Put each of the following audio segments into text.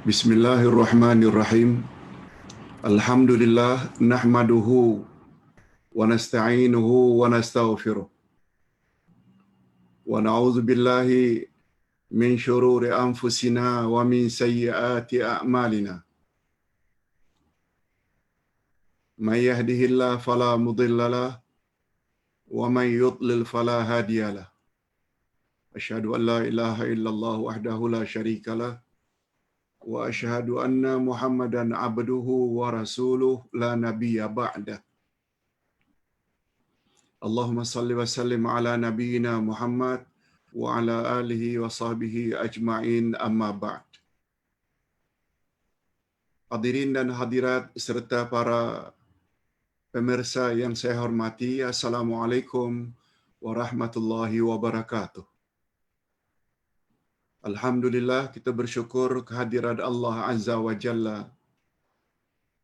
Bismillahirrahmanirrahim. Alhamdulillah nahmaduhu wa nasta'inuhu wa nastaghfiruh. Wa na'udzu billahi min syururi anfusina wa min sayyiati a'malina. May yahdihillahu fala mudilla lahu wa may yudlil fala hadiya lahu. Asyhadu an la ilaha illallah wahdahu la syarika lahu wa asyhadu anna Muhammadan abduhu wa rasuluh la nabiyya ba'da. Allahumma salli wa sallim ala nabiyyina Muhammad wa ala alihi wa sahbihi ajma'in, amma ba'd. Hadirin dan hadirat serta para pemirsa yang saya hormati, Assalamualaikum warahmatullahi wabarakatuh. Alhamdulillah, kita bersyukur kehadiran Allah Azza wa Jalla.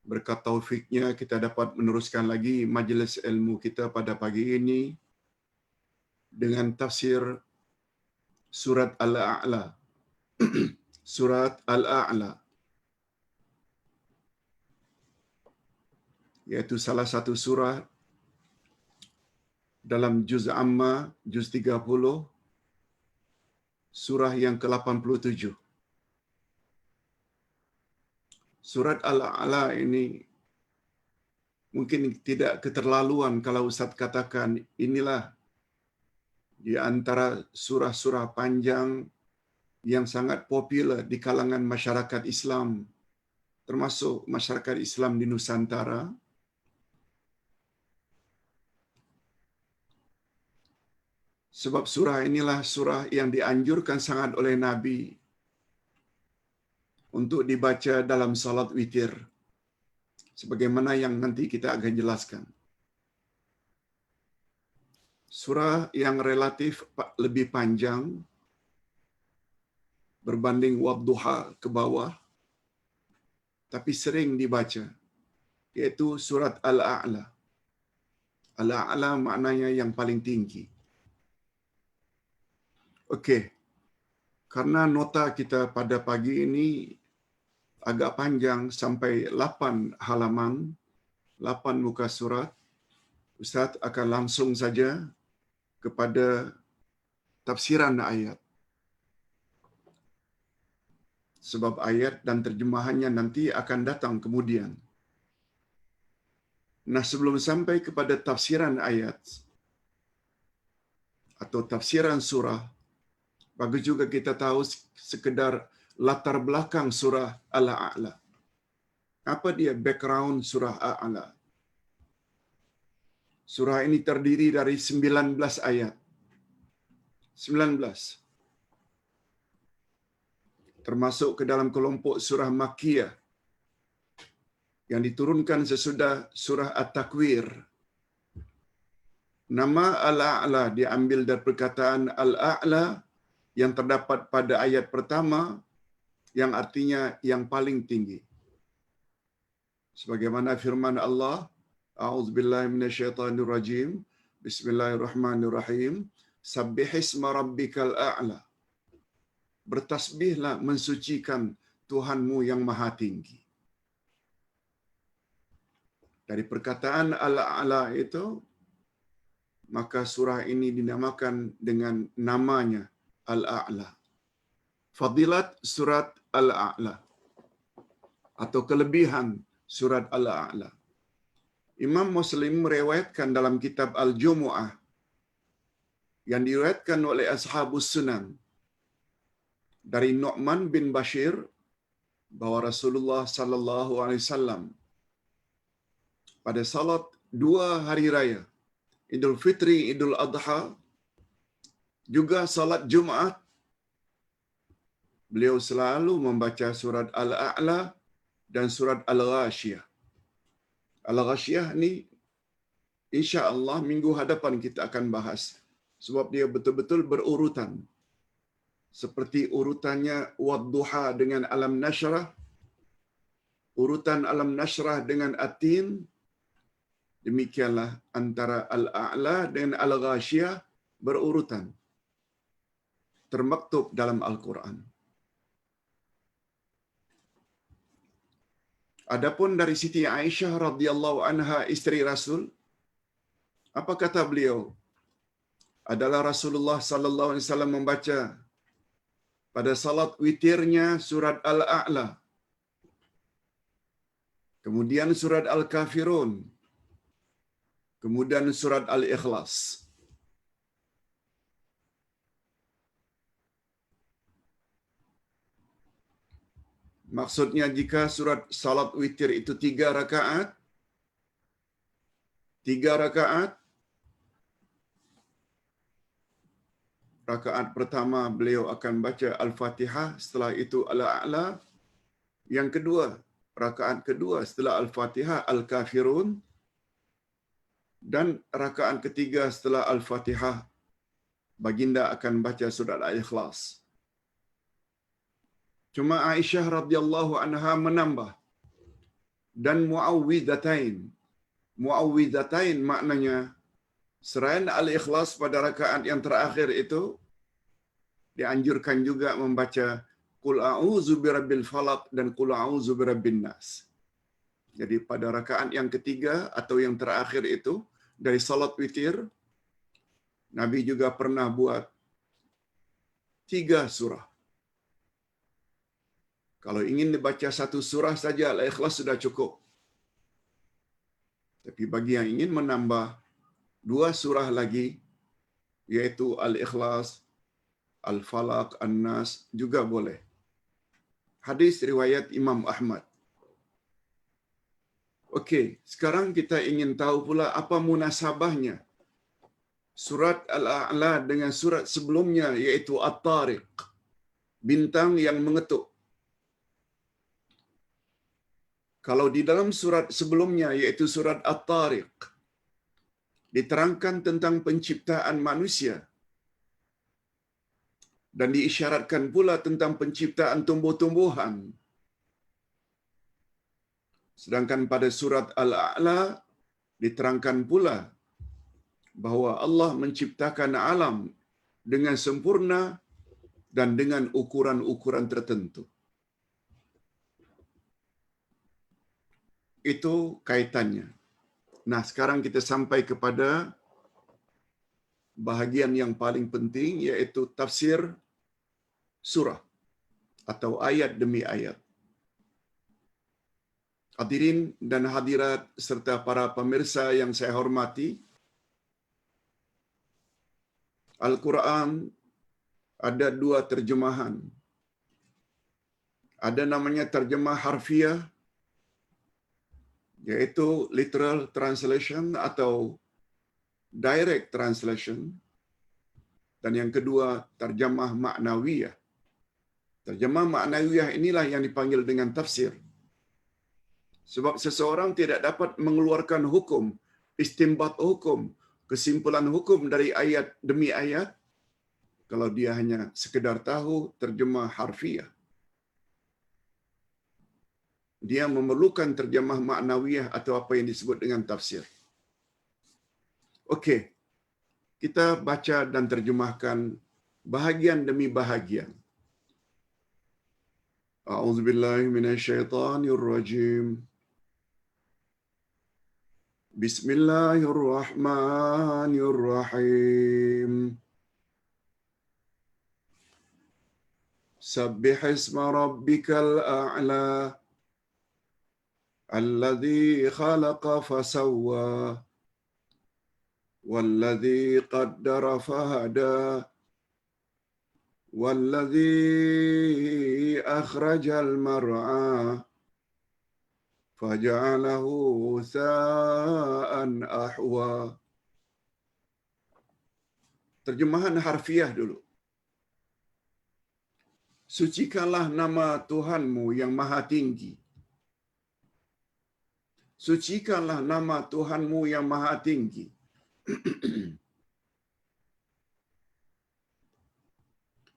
Berkat taufiknya kita dapat meneruskan lagi majlis ilmu kita pada pagi ini dengan tafsir surat Al-A'la. Surat Al-A'la, iaitu salah satu surah dalam juz Amma, juz 30, surah yang ke-87. Surat Al-A'la ini mungkin tidak keterlaluan kalau Ustaz katakan inilah di antara surah-surah panjang yang sangat popular di kalangan masyarakat Islam, termasuk masyarakat Islam di Nusantara. Sebab surah inilah surah yang dianjurkan sangat oleh Nabi untuk dibaca dalam salat witir, sebagaimana yang nanti kita akan jelaskan. Surah yang relatif lebih panjang berbanding Wadduha ke bawah, tapi sering dibaca, yaitu surat Al-A'la. Al-A'la maknanya yang paling tinggi. Okey, karena nota kita pada pagi ini agak panjang sampai 8 halaman, 8 muka surat, Ustaz akan langsung saja kepada tafsiran ayat. Sebab ayat dan terjemahannya nanti akan datang kemudian. Nah, sebelum sampai kepada tafsiran ayat atau tafsiran surah, bagus juga kita tahu sekedar latar belakang surah Al-A'la. Apa dia background surah Al-A'la? Surah ini terdiri dari 19 ayat. 19. Termasuk ke dalam kelompok surah Makkiyah yang diturunkan sesudah surah At-Takwir. Nama Al-A'la diambil dari perkataan Al-A'la yang terdapat pada ayat pertama, yang artinya yang paling tinggi. Sebagaimana firman Allah, A'udzubillahi minasyaitonirrajim, Bismillahirrahmanirrahim, Sabbihisma rabbikal a'la. Bertasbihlah, mensucikan Tuhanmu yang maha tinggi. Dari perkataan Al-A'la itu, maka surah ini dinamakan dengan namanya Al-A'la. Fadilat surat Al-A'la atau kelebihan surat Al-A'la. Imam Muslim meriwayatkan dalam kitab Al-Jumu'ah yang diriwayatkan oleh Ashabus Sunan dari Nu'man bin Bashir bahwa Rasulullah sallallahu alaihi wasallam pada salat 2 hari raya, Idul Fitri, Idul Adha, juga salat Jumaat, beliau selalu membaca surat Al-A'la dan surat Al-Ghashiyah. Al-Ghashiyah ni insya-Allah minggu hadapan kita akan bahas, sebab dia betul-betul berurutan. Seperti urutannya Wadduha dengan Alam Nashrah, urutan Alam Nashrah dengan At-Tin, demikianlah antara Al-A'la dengan Al-Ghashiyah berurutan. Termaktub dalam Al-Quran. Adapun dari Siti Aisyah radhiyallahu anha, isteri Rasul, apa kata beliau? Adalah Rasulullah sallallahu alaihi wasallam membaca pada salat witirnya surat Al-A'la, kemudian surat Al-Kafirun, kemudian surat Al-Ikhlas. Maksudnya jika surat salat witir itu 3 rakaat, rakaat pertama beliau akan baca Al-Fatihah, setelah itu Al-A'la. Yang kedua, rakaat kedua setelah Al-Fatihah Al-Kafirun, dan rakaat ketiga setelah Al-Fatihah baginda akan baca surat Al-Ikhlas. Cuma Aisyah radhiyallahu anha menambah, dan muawwidzatain. Muawwidzatain maknanya selain Al-Ikhlas pada rakaat yang terakhir itu dianjurkan juga membaca Qul a'udzu birabbil falaq dan Qul a'udzu birabbin nas. Jadi pada rakaat yang ketiga atau yang terakhir itu dari salat witir, Nabi juga pernah buat 3 surah. Kalau ingin dibaca 1 surah saja Al-Ikhlas sudah cukup. Tapi bagi yang ingin menambah 2 surah lagi, yaitu Al-Ikhlas, Al-Falaq, An-Nas, juga boleh. Hadis riwayat Imam Ahmad. Okey, sekarang kita ingin tahu pula apa munasabahnya surat Al-A'la dengan surat sebelumnya, yaitu At-Tariq, bintang yang mengetuk. Kalau di dalam surat sebelumnya, yaitu surat At-Tariq, diterangkan tentang penciptaan manusia dan diisyaratkan pula tentang penciptaan tumbuh-tumbuhan. Sedangkan pada surat Al-A'la diterangkan pula bahawa Allah menciptakan alam dengan sempurna dan dengan ukuran-ukuran tertentu. Itu kaitannya. Nah, sekarang kita sampai kepada bahagian yang paling penting, yaitu tafsir surah atau ayat demi ayat. Hadirin dan hadirat serta para pemirsa yang saya hormati, Al-Quran ada 2 terjemahan. Ada namanya terjemah harfiah, yaitu literal translation atau direct translation, dan yang kedua terjemah maknawiyah. Terjemah maknawiyah inilah yang dipanggil dengan tafsir. Sebab seseorang tidak dapat mengeluarkan hukum, istinbat hukum, kesimpulan hukum dari ayat demi ayat kalau dia hanya sekedar tahu terjemah harfiah. Dia memerlukan terjemah maknawiyah atau apa yang disebut dengan tafsir. Okey, kita baca dan terjemahkan bahagian demi bahagian. A'udzubillahi minasyaitonirrajim. Bismillahirrahmanirrahim. Sabbih isma rabbikal a'la alladzi khalaqa fasawwa والذي قدر فهدى والذي أخرج المرعى فجعله غثاء أحوى. Terjemahan harfiah dulu. Sucikanlah nama Tuhanmu yang maha tinggi. Sucikanlah nama Tuhanmu yang maha tinggi.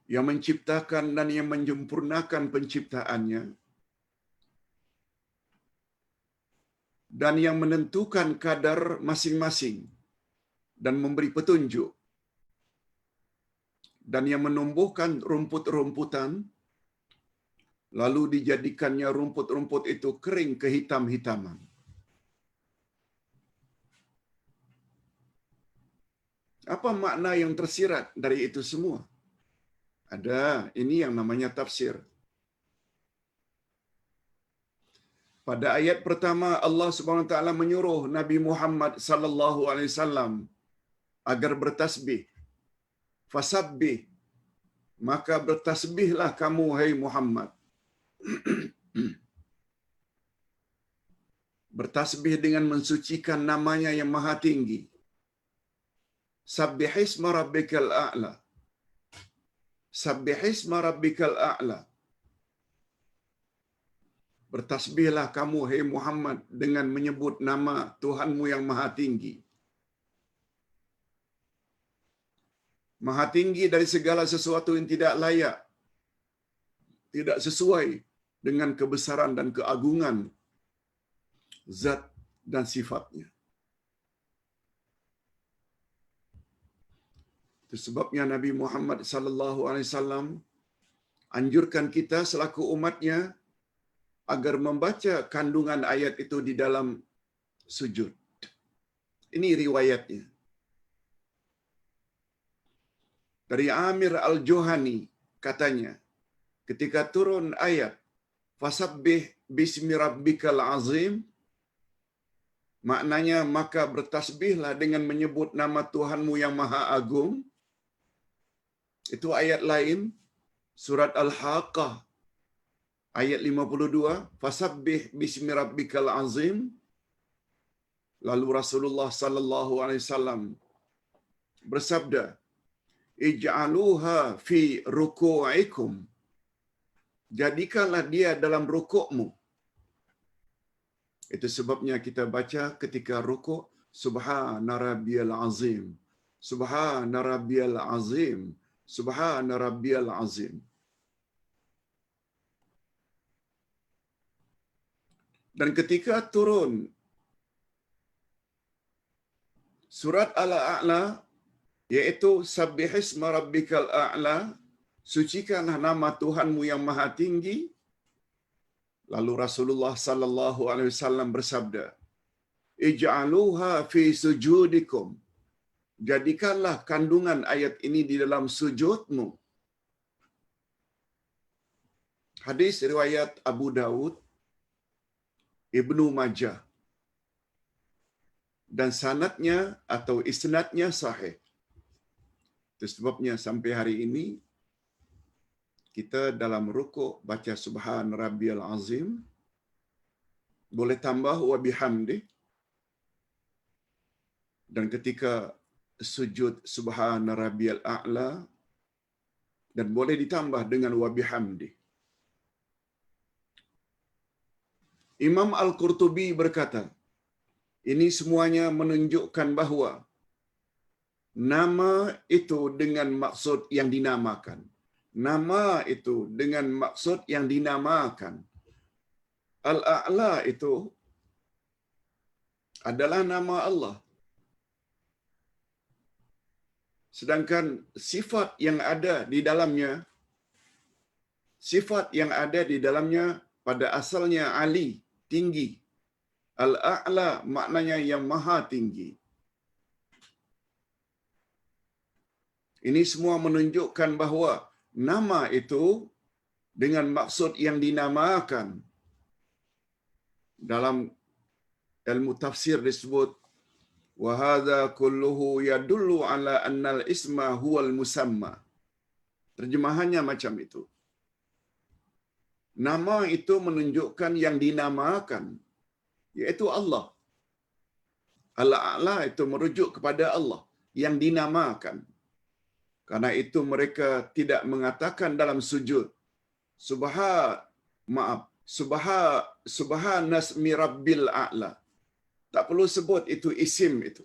Yang menciptakan dan yang menyempurnakan penciptaannya, dan yang menentukan kadar masing-masing dan memberi petunjuk, dan yang menumbuhkan rumput-rumputan lalu dijadikannya rumput-rumput itu kering kehitam-hitaman. Apa makna yang tersirat dari itu semua? Ada, ini yang namanya tafsir. Pada ayat pertama Allah Subhanahu wa taala menyuruh Nabi Muhammad sallallahu alaihi wasallam agar bertasbih. Fasabbih, maka bertasbihlah kamu hai Muhammad. Bertasbih dengan mensucikan namanya yang maha tinggi. Sabbihisma rabbikal a'la. Sabbihisma rabbikal a'la. Bertasbihlah kamu hai Muhammad dengan menyebut nama Tuhanmu yang maha tinggi. Maha tinggi dari segala sesuatu yang tidak layak, tidak sesuai dengan kebesaran dan keagungan zat dan sifatnya. Itu sebabnya Nabi Muhammad sallallahu alaihi wasallam anjurkan kita selaku umatnya agar membaca kandungan ayat itu di dalam sujud. Ini riwayatnya. Dari Amir Al-Juhani katanya, ketika turun ayat fasabbih bismi rabbikal azim, maknanya maka bertasbihlah dengan menyebut nama Tuhanmu yang maha agung. Itu ayat lain, surat Al-Haqqah ayat 52, fasabbih bismi rabbikal azim. Lalu Rasulullah sallallahu alaihi wasallam bersabda, ij'aluha fi ruku'ikum. Jadikanlah dia dalam rukukmu. Itu sebabnya kita baca ketika rukuk, subhana rabbiyal azim. Subhana rabbiyal azim. Subhana rabbiyal azim. Dan ketika turun surat Al-A'la, yaitu sabbihisma rabbikal a'la, sucikanlah nama Tuhanmu yang maha tinggi. Lalu Rasulullah sallallahu alaihi wasallam bersabda, ij'aluha fi sujudikum. Jadikanlah kandungan ayat ini di dalam sujudmu. Hadis riwayat Abu Dawud, Ibnu Majah, dan sanadnya atau isnadnya sahih. Itu sebabnya sampai hari ini kita dalam rukuk baca subhan rabbiyal azim, boleh tambah wa bihamdi, dan ketika sujud subhan rabbiyal a'la, dan boleh ditambah dengan wa bihamdi. Imam Al-Qurtubi berkata, ini semuanya menunjukkan bahawa nama itu dengan maksud yang dinamakan. Nama itu dengan maksud yang dinamakan. Al-A'la itu adalah nama Allah. Sedangkan sifat yang ada di dalamnya, sifat yang ada di dalamnya pada asalnya Ali, tinggi. Al-A'la maknanya yang maha tinggi. Ini semua menunjukkan bahawa nama itu dengan maksud yang dinamakan. Dalam ilmu tafsir disebut, wa hadza kulluhu yadullu ala annal isma huwal musamma. Terjemahannya macam itu. Nama itu menunjukkan yang dinamakan, yaitu Allah. Al-A'la itu merujuk kepada Allah yang dinamakan. Karena itu mereka tidak mengatakan dalam sujud subhanasmi rabbil a'la. Tak perlu sebut itu isim itu.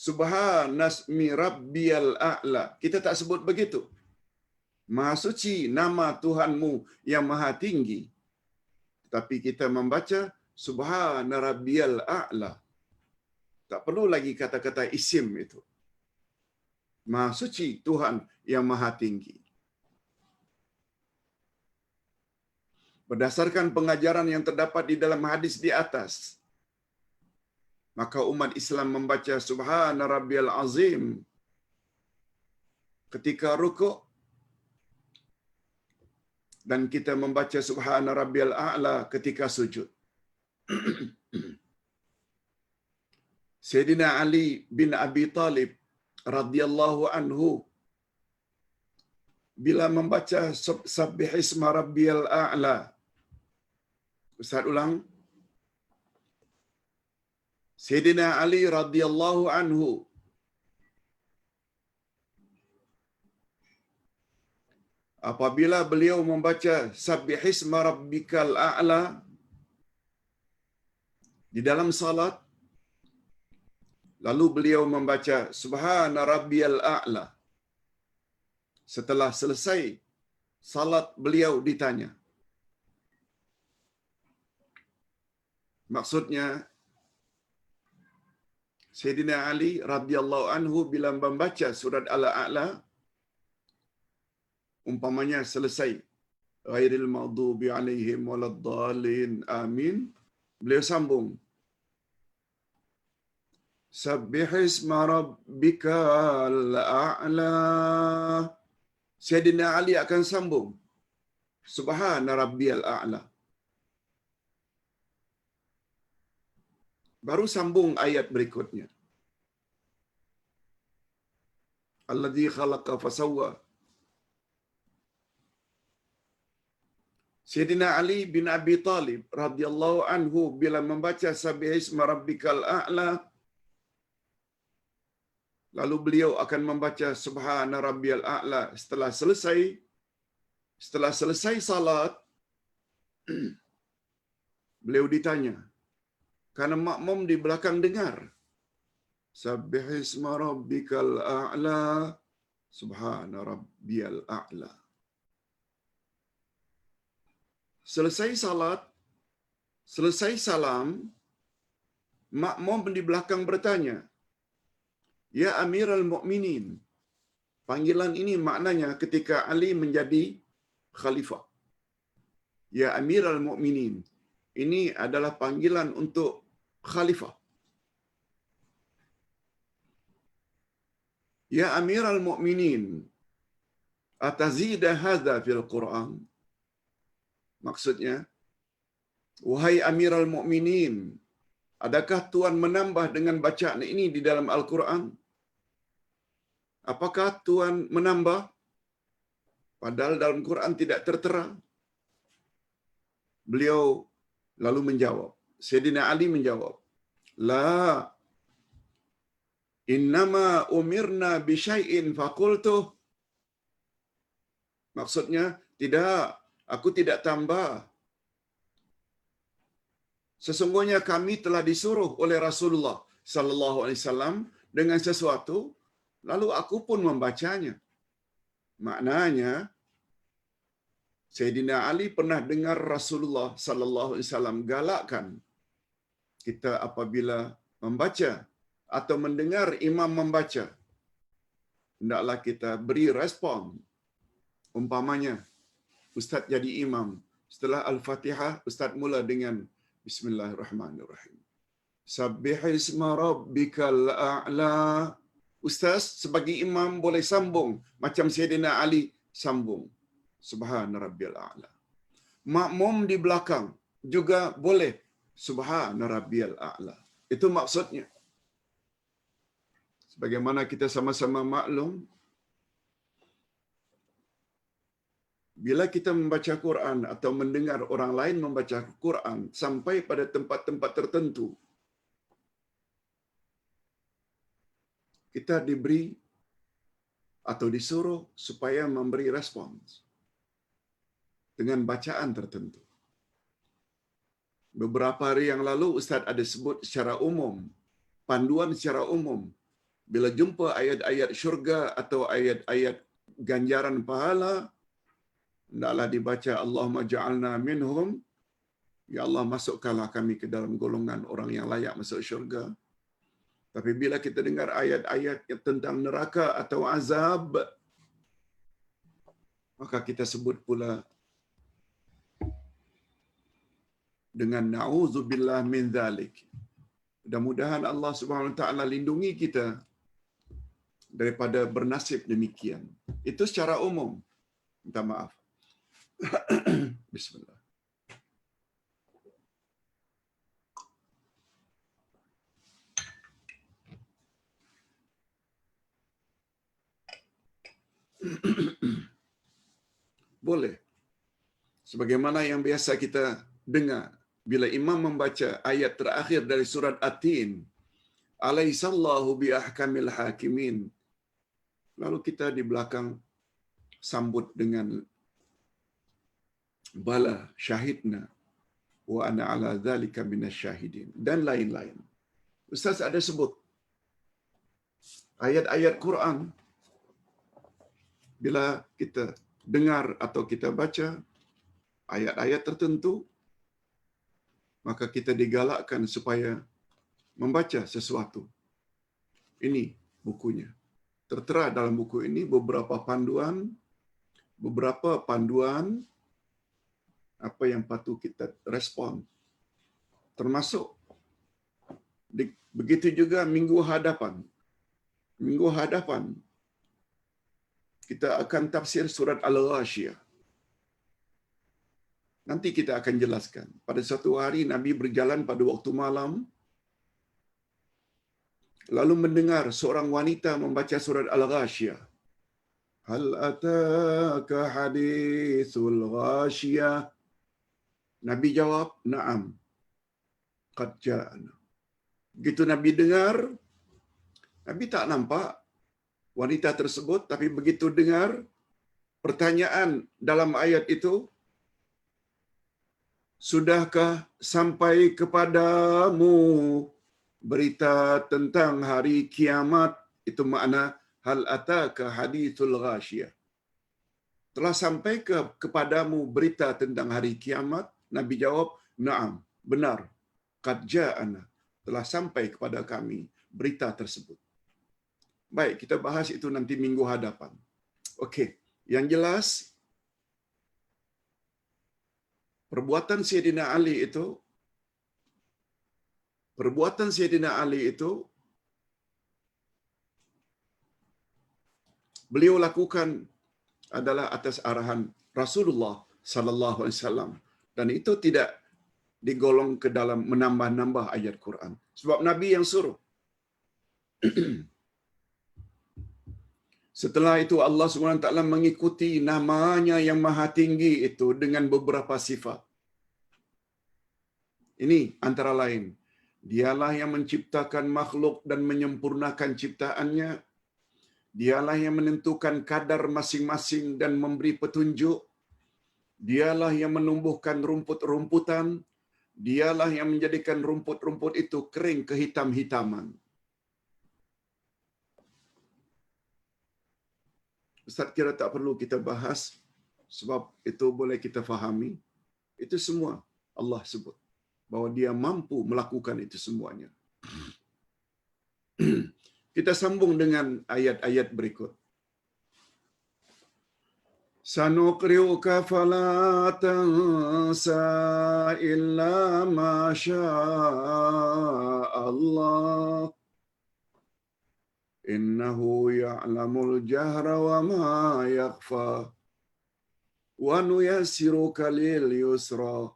Subhanasmi rabbiyal a'la. Kita tak sebut begitu. Maha suci nama Tuhanmu yang maha tinggi. Tapi kita membaca subhana rabbiyal a'la. Tak perlu lagi kata-kata isim itu. Maha suci Tuhan yang maha tinggi. Berdasarkan pengajaran yang terdapat di dalam hadis di atas, maka umat Islam membaca Subhana Rabbiyal Azim ketika rukuk, dan kita membaca Subhana Rabbiyal A'la ketika sujud. Sayyidina Ali bin Abi Talib radhiyallahu anhu bila membaca Sabbihisma Rabbiyal A'la. Ustaz ulang. Sayyidina Ali radhiyallahu anhu apabila beliau membaca Sabbihisma Rabbikal A'la di dalam salat, lalu beliau membaca Subhana Rabbiyal A'la. Setelah selesai salat, beliau ditanya. Maksudnya, Sayyidina Ali radhiyallahu anhu bila membaca surat Al-A'la, umpamanya selesai ghairil maghdubi alaihim waladdallin amin, beliau sambung Sabbihisma Rabbikal A'la. Sayyidina Ali akan sambung Subhana Rabbiyal A'la. Baru sambung ayat berikutnya. Alladzi khalaqa fasawwa. Sayyidina Ali bin Abi Talib radhiyallahu anhu bila membaca Sabbihisma Rabbikal A'la, lalu beliau akan membaca Subhana Rabbiyal A'la setelah selesai salat. Beliau ditanya, karena makmum di belakang dengar Sabbihisma Rabbikal A'la, Subhana Rabbiyal A'la. Selesai salat, selesai salam, makmum di belakang bertanya, Ya Amirul Mukminin. Panggilan ini maknanya ketika Ali menjadi khalifah. Ya Amirul Mukminin. Ini adalah panggilan untuk khalifah. Ya Amirul Mukminin, atazida hadza fil Quran. Maksudnya, wahai Amirul Mukminin, adakah Tuan menambah dengan bacaan ini di dalam Al-Quran? Apakah Tuan menambah? Padahal dalam Quran tidak tertera. Beliau lalu menjawab. Sayyidina Ali menjawab, La, innama umirna bisyai'in faqultuh. Maksudnya, tidak, aku tidak tambah. Sesungguhnya kami telah disuruh oleh Rasulullah sallallahu alaihi wasallam dengan sesuatu, lalu aku pun membacanya. Maknanya, Sayyidina Ali pernah dengar Rasulullah sallallahu alaihi wasallam galakkan kita apabila membaca atau mendengar imam membaca, hendaklah kita beri respon. Umpamanya, ustaz jadi imam, setelah Al-Fatihah ustaz mula dengan Bismillahirrahmanirrahim. Sabbihisma Rabbikal A'la. Ustaz sebagai imam boleh sambung macam Sayyidina Ali sambung Subhana Rabbiyal A'la. Makmum di belakang juga boleh Subhana Rabbiyal A'la. Itu maksudnya. Sebagaimana kita sama-sama maklum, bila kita membaca Quran atau mendengar orang lain membaca Quran sampai pada tempat-tempat tertentu, kita diberi atau disuruh supaya memberi respons dengan bacaan tertentu. Beberapa hari yang lalu Ustaz ada sebut secara umum, panduan secara umum, bila jumpa ayat-ayat syurga atau ayat-ayat ganjaran pahala, hendaklah dibaca Allahumma ja'alna minhum, ya Allah masukkanlah kami ke dalam golongan orang yang layak masuk syurga. Tapi bila kita dengar ayat-ayat tentang neraka atau azab, maka kita sebut pula dengan na'udzubillah min dzalik. Mudah-mudahan Allah Subhanahu wa taala lindungi kita daripada bernasib demikian. Itu secara umum. Minta maaf. Bismillah. Boleh. Sebagaimana yang biasa kita dengar bila imam membaca ayat terakhir dari surat At-Tin, alaihissallahu biahkamil hakimin. Lalu kita di belakang sambut dengan bala syahidna wa ana ala dzalika minasyahidin dan lain-lain. Ustaz ada sebut ayat-ayat Quran bila kita dengar atau kita baca ayat-ayat tertentu, maka kita digalakkan supaya membaca sesuatu. Ini bukunya. Tertera dalam buku ini beberapa panduan apa yang patut kita respon. Termasuk begitu juga minggu hadapan. Minggu hadapan kita akan tafsir surat Al-Ghasyiyah. Nanti kita akan jelaskan. Pada suatu hari Nabi berjalan pada waktu malam, lalu mendengar seorang wanita membaca surat Al-Ghasyiyah. Hal ataka hadithul Ghasyiyah? Nabi jawab, na'am. Qad ja'ana. Begitu Nabi dengar, Nabi tak nampak wanita tersebut, tapi begitu dengar pertanyaan dalam ayat itu, sudahkah sampai kepadamu berita tentang hari kiamat? Itu makna hal ataka hadithul Ghasyiyah. Telah sampai kepadamu berita tentang hari kiamat? Nabi jawab, na'am, benar. Qad ja'ana, telah sampai kepada kami berita tersebut. Baik, kita bahas itu nanti minggu hadapan. Okey, yang jelas perbuatan Sayyidina Ali itu beliau lakukan adalah atas arahan Rasulullah sallallahu alaihi wasallam, dan itu tidak digolong ke dalam menambah-nambah ayat Quran. Sebab Nabi yang suruh. Setelah itu Allah SWT mengikuti namanya yang maha tinggi itu dengan beberapa sifat. Ini antara lain, dialah yang menciptakan makhluk dan menyempurnakan ciptaannya. Dialah yang menentukan kadar masing-masing dan memberi petunjuk. Dialah yang menumbuhkan rumput-rumputan. Dialah yang menjadikan rumput-rumput itu kering kehitam-hitaman. Ustaz kira tak perlu kita bahas, sebab itu boleh kita fahami. Itu semua Allah sebut bahawa dia mampu melakukan itu semuanya. Kita sambung dengan ayat-ayat berikut. Sanuqri'uka fala tansa illa ma syaa Allah. Innahu ya'lamul jahra wa ma yakhfa. Wa nuyassiruka lil yusra.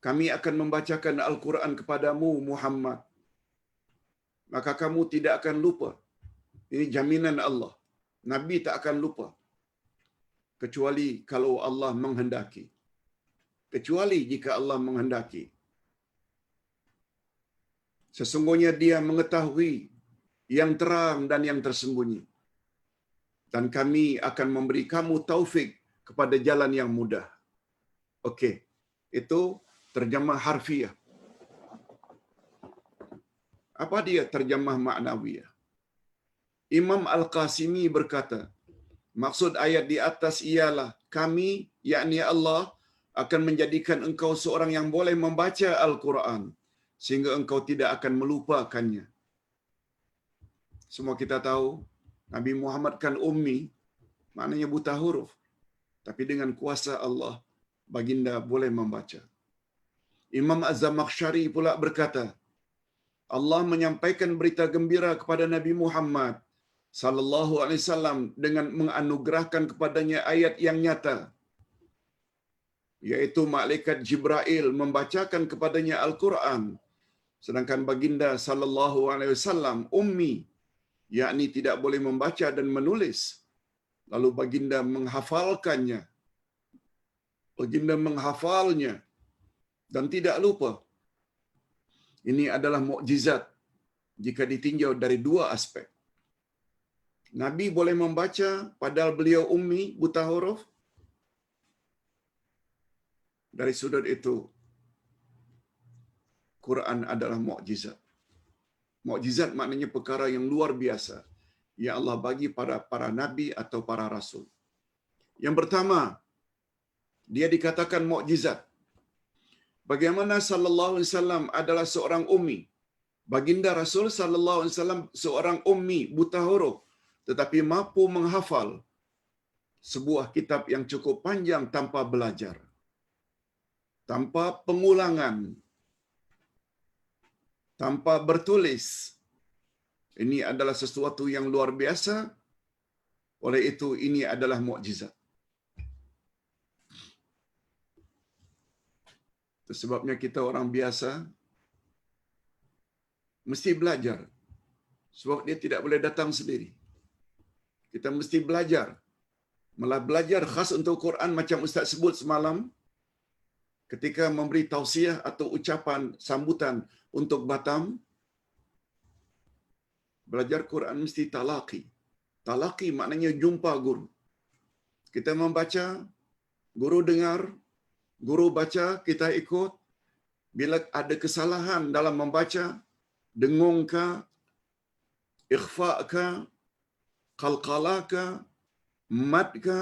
Kami akan membacakan Al-Quran kepadamu Muhammad, maka kamu tidak akan lupa. Ini jaminan Allah. Nabi tak akan lupa. Kecuali kalau Allah menghendaki. Kecuali jika Allah menghendaki. Sesungguhnya dia mengetahui yang terang dan yang tersembunyi. Dan kami akan memberi kamu taufik kepada jalan yang mudah. Okey. Itu terjemah harfiah. Apa dia terjemah maknawiyah? Imam Al-Qasimi berkata, maksud ayat di atas ialah kami, yakni Allah, akan menjadikan engkau seorang yang boleh membaca Al-Quran sehingga engkau tidak akan melupakannya. Semua kita tahu Nabi Muhammad kan ummi, maknanya buta huruf. Tapi dengan kuasa Allah, baginda boleh membaca. Imam Az-Zamakhsyari pula berkata, Allah menyampaikan berita gembira kepada Nabi Muhammad sallallahu alaihi wasallam dengan menganugerahkan kepadanya ayat yang nyata, yaitu malaikat Jibril membacakan kepadanya Al-Quran, sedangkan baginda sallallahu alaihi wasallam ummi, yakni tidak boleh membaca dan menulis. Lalu baginda menghafalkannya. Baginda menghafalnya dan tidak lupa. Ini adalah mukjizat jika ditinjau dari dua aspek. Nabi boleh membaca padahal beliau ummi, buta huruf. Dari sudut itu, Quran adalah mukjizat. Mukjizat maknanya perkara yang luar biasa yang Allah bagi pada para nabi atau para rasul. Yang pertama, dia dikatakan mukjizat. Bagaimana sallallahu alaihi wasallam adalah seorang ummi. Baginda Rasul sallallahu alaihi wasallam seorang ummi, buta huruf, tetapi mampu menghafal sebuah kitab yang cukup panjang tanpa belajar, tanpa pengulangan, tanpa bertulis. Ini adalah sesuatu yang luar biasa. Oleh itu, ini adalah mukjizat. Sebabnya kita orang biasa mesti belajar. Sebab dia tidak boleh datang sendiri. Kita mesti belajar. Malah belajar khas untuk Quran macam Ustaz sebut semalam, ketika memberi tausiah atau ucapan sambutan untuk Batam, belajar Quran mesti talaqi. Talaqi maknanya jumpa guru. Kita membaca, guru dengar, guru baca, kita ikut. Bila ada kesalahan dalam membaca, dengung ka, ikhfa ka, qalqala ka, mat ka,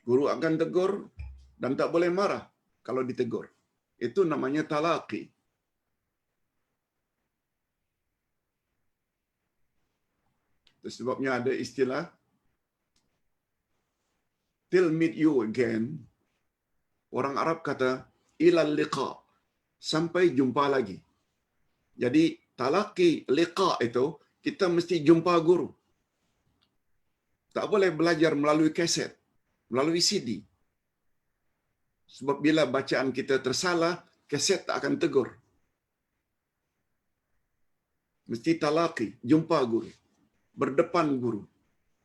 guru akan tegur dan tak boleh marah kalau ditegur. Itu namanya talaqi. Itu sebabnya ada istilah till meet you again. Orang Arab kata ilal liqa, sampai jumpa lagi. Jadi talaqi liqa itu kita mesti jumpa guru. Tak boleh belajar melalui kaset, melalui CD. Sebab bila bacaan kita tersalah, kaset tak akan tegur. Mesti talaqi, jumpa guru, berdepan guru,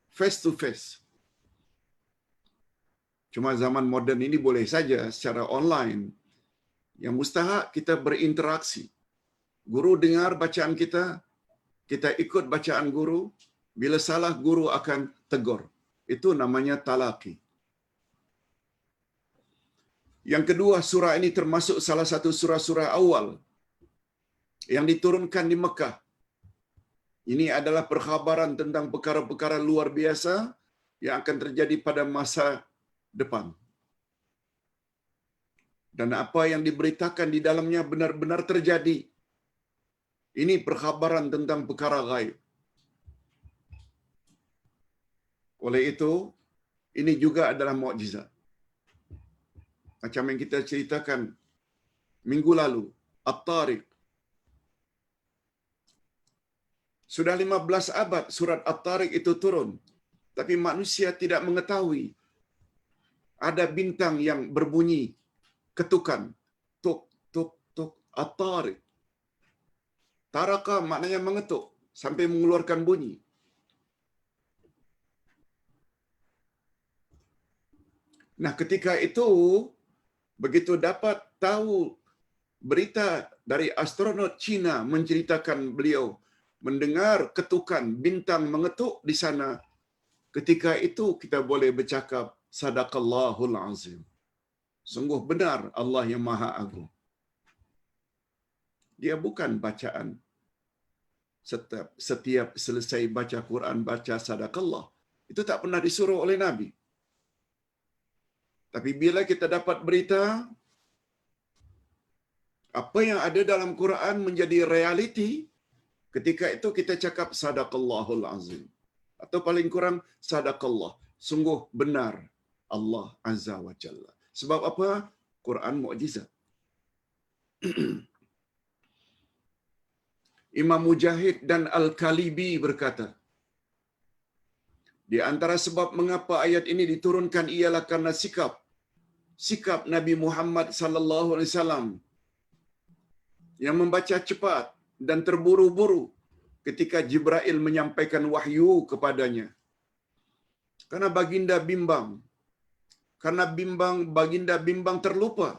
face to face. Cuma zaman moden ini boleh saja secara online. Yang mustahak kita berinteraksi. Guru dengar bacaan kita, kita ikut bacaan guru. Bila salah, guru akan tegur. Itu namanya talaqi. Yang kedua, surah ini termasuk salah satu surah-surah awal yang diturunkan di Mekah. Ini adalah perkhabaran tentang perkara-perkara luar biasa yang akan terjadi pada masa depan. Dan apa yang diberitakan di dalamnya benar-benar terjadi. Ini perkhabaran tentang perkara ghaib. Oleh itu, ini juga adalah mukjizat. Macam yang kita ceritakan minggu lalu, At-Tariq. Sudah 15 abad surat At-Tariq itu turun. Tapi manusia tidak mengetahui ada bintang yang berbunyi ketukan. Tuk, tuk, tuk. At-Tariq. Taraka maknanya mengetuk sampai mengeluarkan bunyi. Nah, ketika itu, begitu dapat tahu berita dari astronot Cina menceritakan beliau mendengar ketukan bintang mengetuk di sana, ketika itu kita boleh bercakap sadaqallahul azim. Sungguh benar Allah yang Maha Agung. Dia bukan bacaan setiap selesai baca Quran baca sadaqallah. Itu tak pernah disuruh oleh Nabi. Tapi bila kita dapat berita apa yang ada dalam Quran menjadi realiti, ketika itu kita cakap sadaqallahul azim. Atau paling kurang sadaqallah. Sungguh benar Allah Azza wa Jalla. Sebab apa? Quran mukjizat. Imam Mujahid dan Al-Kalibi berkata, di antara sebab mengapa ayat ini diturunkan ialah karena sikap Nabi Muhammad sallallahu alaihi wasallam yang membaca cepat dan terburu-buru ketika Jibril menyampaikan wahyu kepadanya. Karena baginda bimbang terlupa.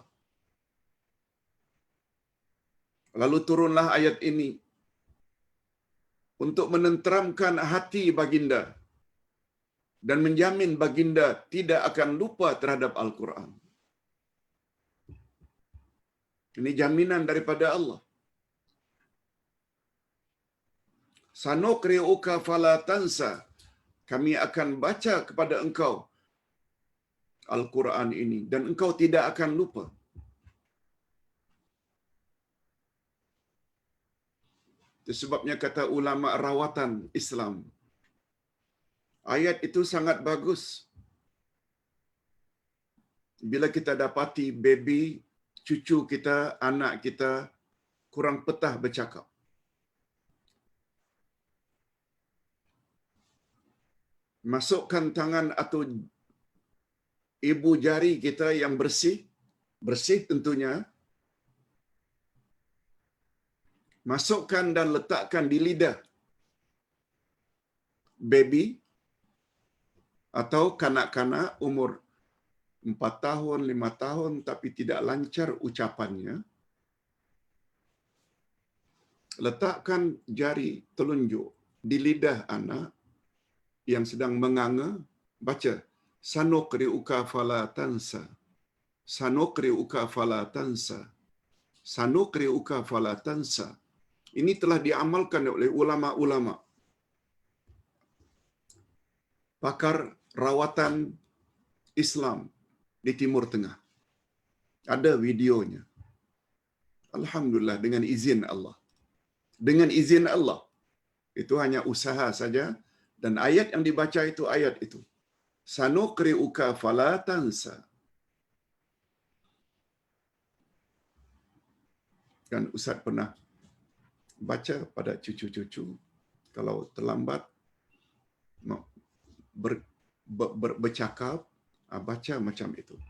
Lalu turunlah ayat ini untuk menenteramkan hati baginda dan menjamin baginda tidak akan lupa terhadap Al-Quran. Ini jaminan daripada Allah. Sanuqri'uka fala tansa. Kami akan baca kepada engkau Al-Quran ini dan engkau tidak akan lupa. Itu sebabnya kata ulama rawatan Islam, ayat itu sangat bagus bila kita dapati baby, cucu kita, anak kita kurang petah bercakap. Masukkan tangan atau ibu jari kita yang bersih tentunya, masukkan dan letakkan di lidah baby atau kanak-kanak umur 4 tahun, 5 tahun tapi tidak lancar ucapannya. Letakkan jari telunjuk di lidah anak yang sedang menganga, baca sanuqri'uka fala tansa. Sanuqri'uka fala tansa. Sanuqri'uka fala tansa. Ini telah diamalkan oleh ulama-ulama, pakar rawatan Islam di Timur Tengah. Ada videonya. Alhamdulillah, dengan izin Allah. Dengan izin Allah. Itu hanya usaha saja. Dan ayat yang dibaca itu ayat itu. Sanuqri'uka fala tansa. Kan Ustaz pernah baca pada cucu-cucu, kalau terlambat bercakap, baca macam itu.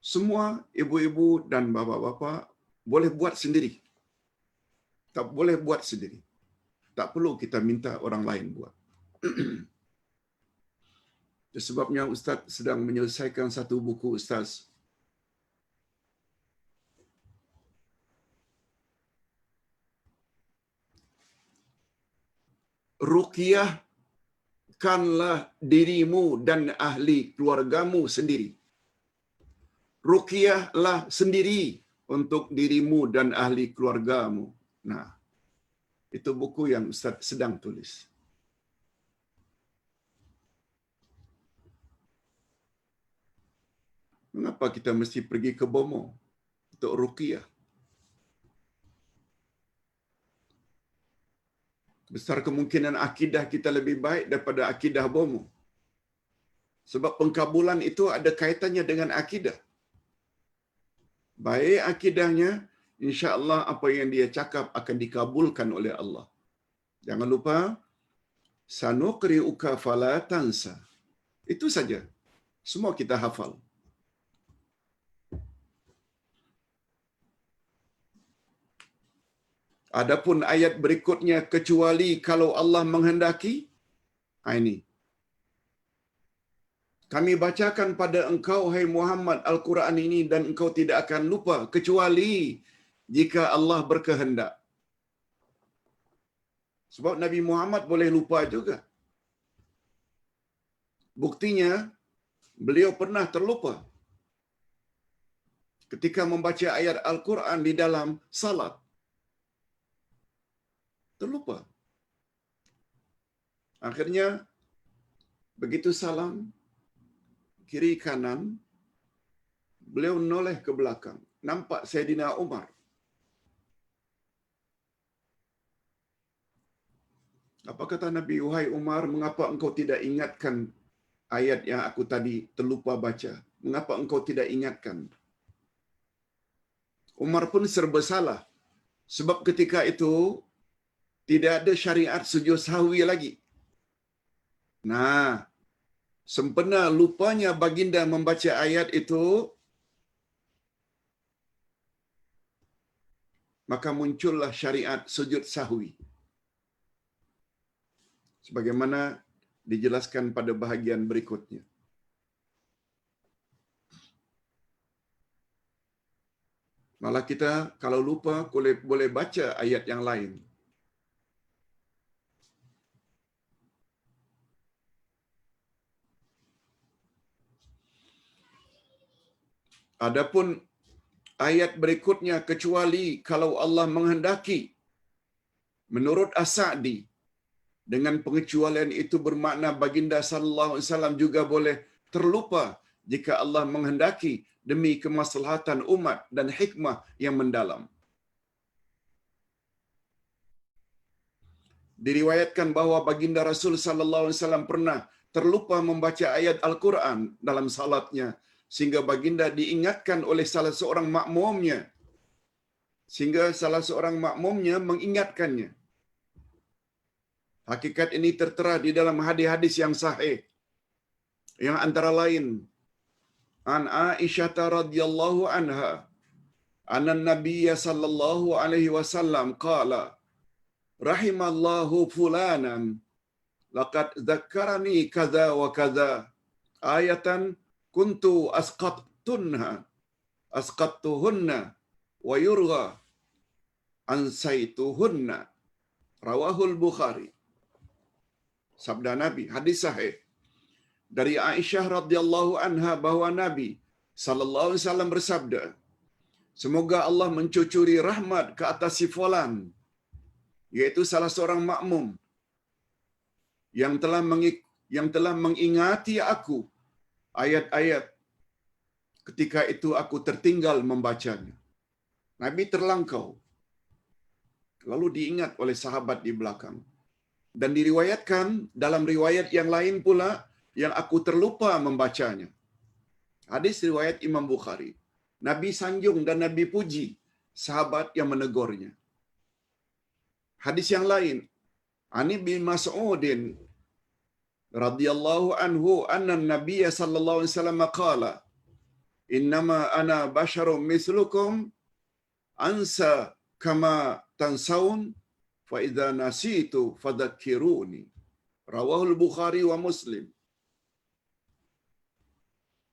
Semua ibu-ibu dan bapa-bapa boleh buat sendiri. Tak boleh buat sendiri. Tak perlu kita minta orang lain buat. Sebabnya Ustaz sedang menyelesaikan satu buku Ustaz. Ruqyahkanlah dirimu dan ahli keluargamu sendiri. Ruqyahlah sendiri untuk dirimu dan ahli keluargamu. Nah, itu buku yang Ustaz sedang tulis. Mengapa kita mesti pergi ke Bomo untuk ruqyah? Besar kemungkinan akidah kita lebih baik daripada akidah Bomo. Sebab pengkabulan itu ada kaitannya dengan akidah. Baik akidahnya, insya-Allah apa yang dia cakap akan dikabulkan oleh Allah. Jangan lupa, sanuqri'uka fala tansa. Itu saja. Semua kita hafal. Adapun ayat berikutnya, kecuali kalau Allah menghendaki, ini. Kami bacakan pada engkau, hai Muhammad, Al-Quran ini dan engkau tidak akan lupa, kecuali jika Allah berkehendak. Sebab Nabi Muhammad boleh lupa juga. Buktinya, beliau pernah terlupa ketika membaca ayat Al-Quran di dalam salat. Terlupa. Akhirnya, begitu salam, kiri kanan, beliau noleh ke belakang. Nampak Sayyidina Umar. Apa kata Nabi, wahai Umar, mengapa engkau tidak ingatkan ayat yang aku tadi terlupa baca? Mengapa engkau tidak ingatkan? Umar pun serba salah. Sebab ketika itu tidak ada syariat sujud sahwi lagi. Nah, sempena lupanya baginda membaca ayat itu, maka muncullah syariat sujud sahwi. Sebagaimana dijelaskan pada bahagian berikutnya. Malah kita kalau lupa boleh baca ayat yang lain. Adapun ayat berikutnya, kecuali kalau Allah menghendaki, menurut As-Sa'di, dengan pengecualian itu bermakna baginda sallallahu alaihi wasallam juga boleh terlupa jika Allah menghendaki demi kemaslahatan umat dan hikmah yang mendalam. Diriwayatkan bahwa baginda Rasul sallallahu alaihi wasallam pernah terlupa membaca ayat Al-Quran dalam salatnya, sehingga baginda diingatkan oleh salah seorang makmumnya, mengingatkannya. Hakikat ini tertera di dalam hadis-hadis yang sahih, yang antara lain an Aisyah radhiyallahu anha anna Nabiy sallallahu alaihi wasallam qala rahimallahu fulanan laqad dzakkarani kadza wa kadza ayatan kuntu asqattuhunna wa yurgha ansaituhunna, rawahul Bukhari. Sabda Nabi, hadis sahih dari Aisyah radhiyallahu anha bahwa Nabi sallallahu alaihi wasallam bersabda, semoga Allah mencucuri rahmat ke atas si fulan, yaitu salah seorang makmum yang telah mengingati aku ayat-ayat ketika itu aku tertinggal membacanya. Nabi terlangkau, lalu diingat oleh sahabat di belakang. Dan diriwayatkan dalam riwayat yang lain pula, yang aku terlupa membacanya. Hadis riwayat Imam Bukhari. Nabi sanjung dan Nabi puji sahabat yang menegurnya. Hadis yang lain, Ani bin Mas'udin radhiyallahu anhu anna Nabiy sallallahu alaihi wasallam qala, innama ana basyarum mislukum ansa kama tansaun fa idza nasitu fadzakkiruni, rawahul Bukhari wa Muslim.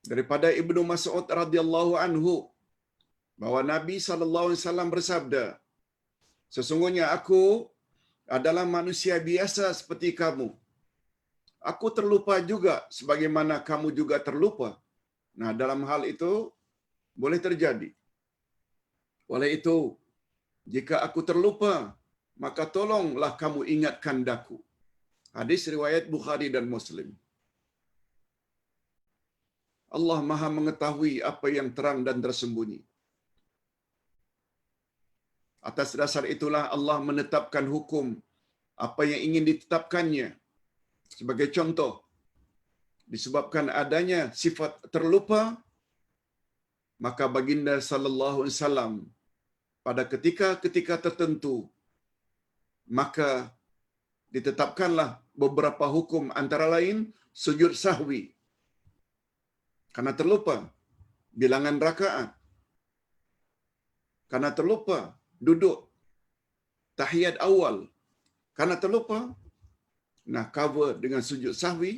Daripada Ibnu Mas'ud radhiyallahu anhu bahwa Nabi sallallahu alaihi wasallam bersabda, sesungguhnya aku adalah manusia biasa seperti kamu. Aku terlupa juga sebagaimana kamu juga terlupa. Nah, dalam hal itu boleh terjadi. Oleh itu, jika aku terlupa, maka tolonglah kamu ingatkan daku. Hadis riwayat Bukhari dan Muslim. Allah Maha mengetahui apa yang terang dan tersembunyi. Atas dasar itulah Allah menetapkan hukum apa yang ingin ditetapkannya. Sebagai contoh, disebabkan adanya sifat terlupa, maka baginda sallallahu alaihi wasallam pada ketika-ketika tertentu, maka ditetapkanlah beberapa hukum, antara lain sujud sahwi karena terlupa, bilangan rakaat karena terlupa, duduk tahiyat awal karena terlupa, nah cover dengan sujud sahwi.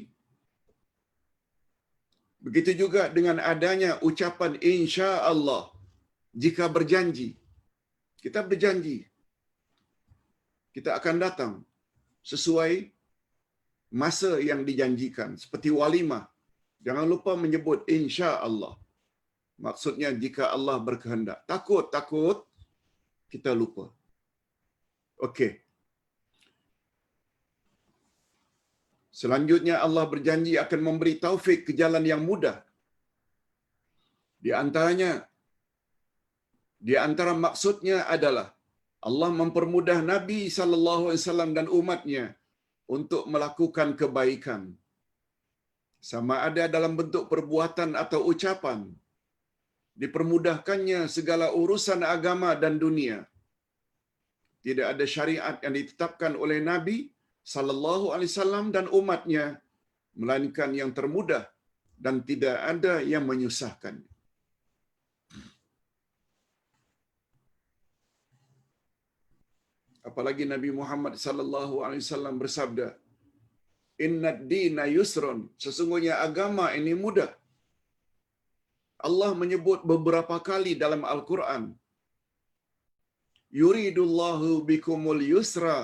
Begitu juga dengan adanya ucapan insya Allah jika berjanji. Kita berjanji kita akan datang sesuai masa yang dijanjikan, seperti walimah. Jangan lupa menyebut insya Allah. Maksudnya jika Allah berkehendak. Takut kita lupa. Okey. Selanjutnya Allah berjanji akan memberi taufik ke jalan yang mudah. Di antara maksudnya adalah Allah mempermudah Nabi sallallahu alaihi wasallam dan umatnya untuk melakukan kebaikan. sama ada dalam bentuk perbuatan atau ucapan, dipermudahkannya segala urusan agama dan dunia. Tidak ada syariat yang ditetapkan oleh Nabi sallallahu alaihi wasallam dan umatnya melainkan yang termudah dan tidak ada yang menyusahkan. Apalagi Nabi Muhammad sallallahu alaihi wasallam bersabda, "Innad dina yusrun." Sesungguhnya agama ini mudah. Allah menyebut beberapa kali dalam Al-Quran, "Yuridullahu bikumul yusra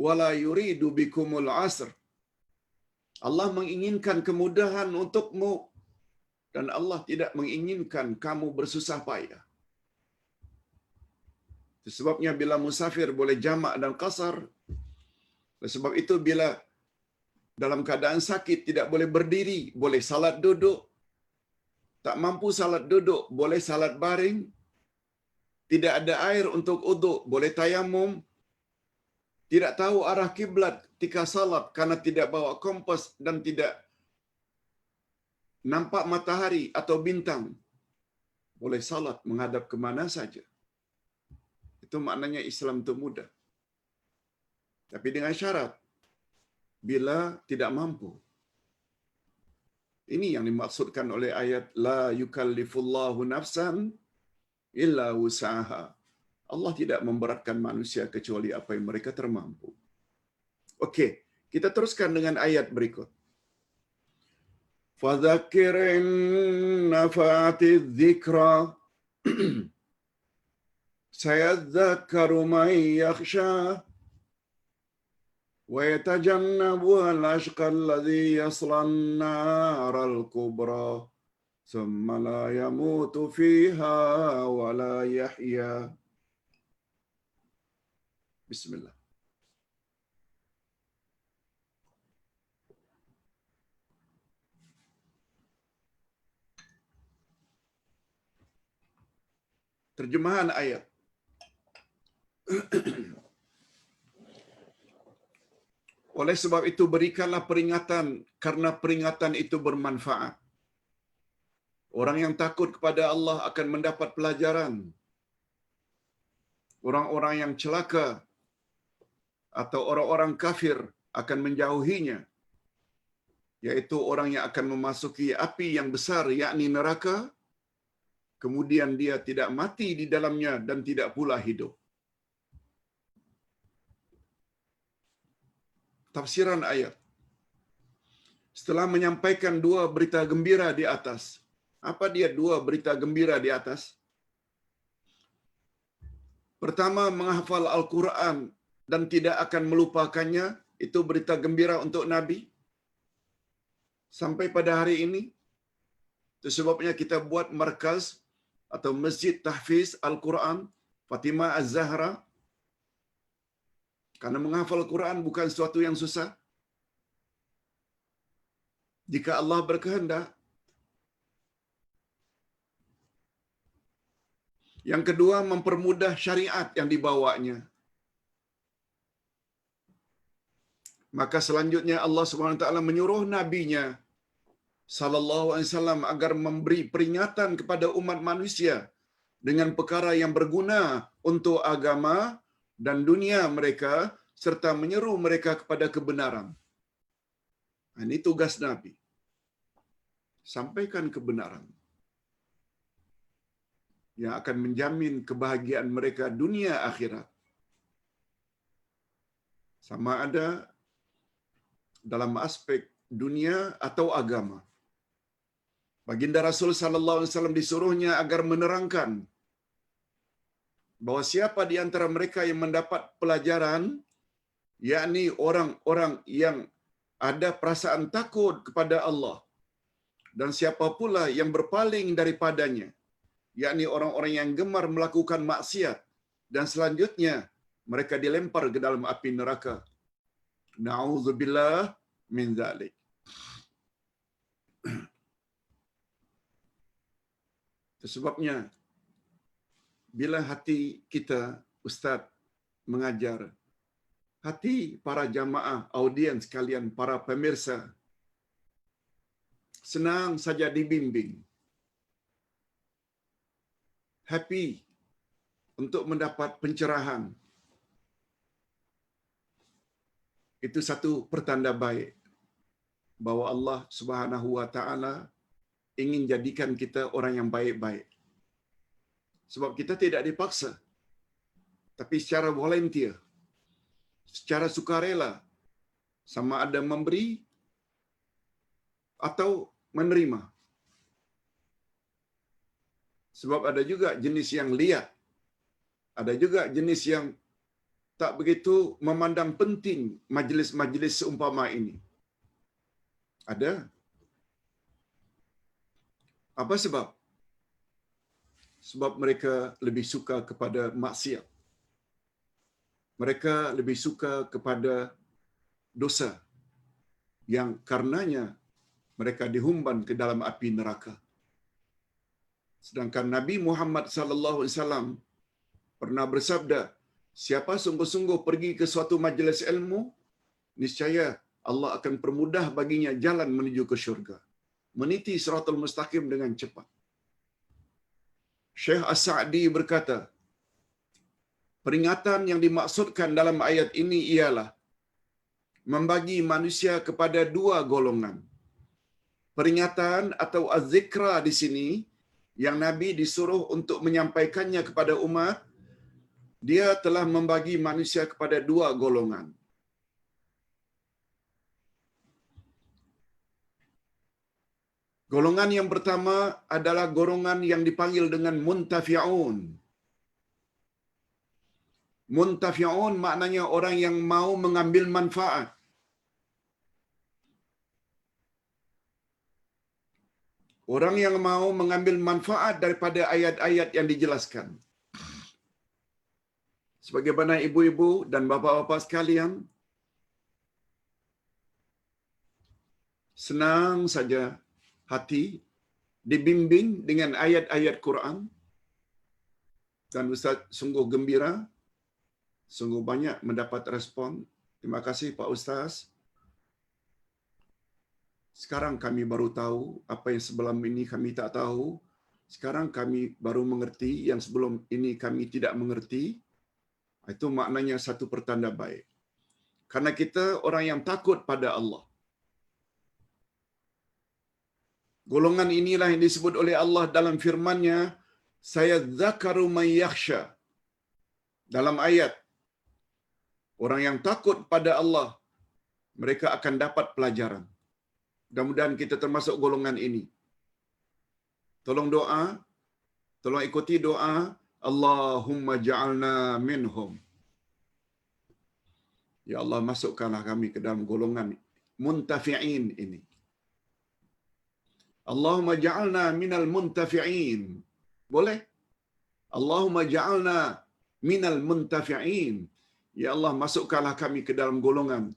wala yuridu bikumul asr." Allah menginginkan kemudahan untukmu dan Allah tidak menginginkan kamu bersusah payah. Sebabnya bila musafir boleh jamak dan qasar. Sebab itu bila dalam keadaan sakit tidak boleh berdiri, boleh salat duduk. Tak mampu salat duduk, boleh salat baring. Tidak ada air untuk uduk, boleh tayamum. Tidak tahu arah kiblat ketika salat karena tidak bawa kompas dan tidak nampak matahari atau bintang, boleh salat menghadap ke mana saja. Itu maknanya Islam itu mudah. Tapi dengan syarat, bila tidak mampu. Ini yang dimaksudkan oleh ayat la yukallifullahu nafsan illa wus'aha. Allah tidak memberatkan manusia kecuali apa yang mereka termampu. Okey, kita teruskan dengan ayat berikut. Fadzakir in nafa'atiz dzikra sayadzakkaru man yakhsha wa yatajannabuha al-ashqa alladhi yasla an-naral kubra thumma la yamutu fiha wa la yahya. Bismillah. Terjemahan ayat. Oleh sebab itu berikanlah peringatan karena peringatan itu bermanfaat. Orang yang takut kepada Allah akan mendapat pelajaran. Orang-orang yang celaka atau orang-orang kafir akan menjauhinya, yaitu orang yang akan memasuki api yang besar, yakni neraka, kemudian dia tidak mati di dalamnya dan tidak pula hidup. Tafsiran ayat. Setelah menyampaikan dua berita gembira di atas. Apa dia dua berita gembira di atas? Pertama, menghafal Al-Quran dan tidak akan melupakannya. Itu berita gembira untuk Nabi. Sampai pada hari ini. Itu sebabnya kita buat markaz atau Masjid Tahfiz Al-Quran Fatimah Az-Zahra. Karena menghafal Quran bukan sesuatu yang susah. Jika Allah berkehendak. Yang kedua, mempermudah syariat yang dibawanya. Maka selanjutnya Allah SWT menyuruh nabinya sallallahu alaihi wasallam agar memberi peringatan kepada umat manusia dengan perkara yang berguna untuk agama dan dunia mereka serta menyeru mereka kepada kebenaran. Ini tugas Nabi. Sampaikan kebenaran yang akan menjamin kebahagiaan mereka dunia akhirat. Sama ada dalam aspek dunia atau agama. Baginda Rasul sallallahu alaihi wasallam disuruhnya agar menerangkan bahwa siapa di antara mereka yang mendapat pelajaran, yakni orang-orang yang ada perasaan takut kepada Allah, dan siapa pula yang berpaling daripadanya, yakni orang-orang yang gemar melakukan maksiat, dan selanjutnya mereka dilempar ke dalam api neraka. Na'udzubillah min zalik. Sebabnya bila hati kita, ustaz mengajar, hati para jamaah, audiens sekalian, para pemirsa senang saja dibimbing, happy untuk mendapat pencerahan. Itu satu pertanda baik bahwa Allah Subhanahu wa taala ingin jadikan kita orang yang baik-baik. Sebab kita tidak dipaksa, tapi secara volunteer, secara sukarela, sama ada memberi atau menerima. Sebab ada juga jenis yang liat, ada juga jenis yang tak begitu memandang penting majlis-majlis seumpama ini. Ada. Apa sebab? Sebab mereka lebih suka kepada maksiat. Mereka lebih suka kepada dosa yang karenanya mereka dihumban ke dalam api neraka. Sedangkan Nabi Muhammad sallallahu alaihi wasallam pernah bersabda, siapa sungguh-sungguh pergi ke suatu majlis ilmu, niscaya Allah akan permudah baginya jalan menuju ke syurga. Meniti siratal mustaqim dengan cepat. Syekh As-Sa'di berkata, peringatan yang dimaksudkan dalam ayat ini ialah membagi manusia kepada dua golongan. Peringatan atau az-zikra di sini yang Nabi disuruh untuk menyampaikannya kepada umat, dia telah membagi manusia kepada dua golongan. Golongan yang pertama adalah golongan yang dipanggil dengan muntafi'un. Muntafi'un maknanya orang yang mau mengambil manfaat. Orang yang mau mengambil manfaat daripada ayat-ayat yang dijelaskan. Sebagaimana ibu-ibu dan bapa-bapa sekalian, senang saja hati dibimbing dengan ayat-ayat Quran, dan Ustaz sungguh gembira, sungguh banyak mendapat respon. Terima kasih Pak Ustaz. Sekarang kami baru tahu apa yang sebelum ini kami tak tahu. Sekarang kami baru mengerti yang sebelum ini kami tidak mengerti. Itu maknanya satu pertanda baik. Karena kita orang yang takut pada Allah. Golongan inilah yang disebut oleh Allah dalam firman-Nya, sayadzakaru man yakhsha. Dalam ayat, orang yang takut pada Allah, mereka akan dapat pelajaran. Mudah-mudahan kita termasuk golongan ini. Tolong doa, tolong ikuti doa, Allahumma ja'alna minhum. Ya Allah, masukkanlah kami ke dalam golongan muntafi'in ini. Allahumma ja'alna minal muntafi'in. Boleh? Allahumma ja'alna minal muntafi'in. Ya Allah, masukkanlah kami ke dalam golongan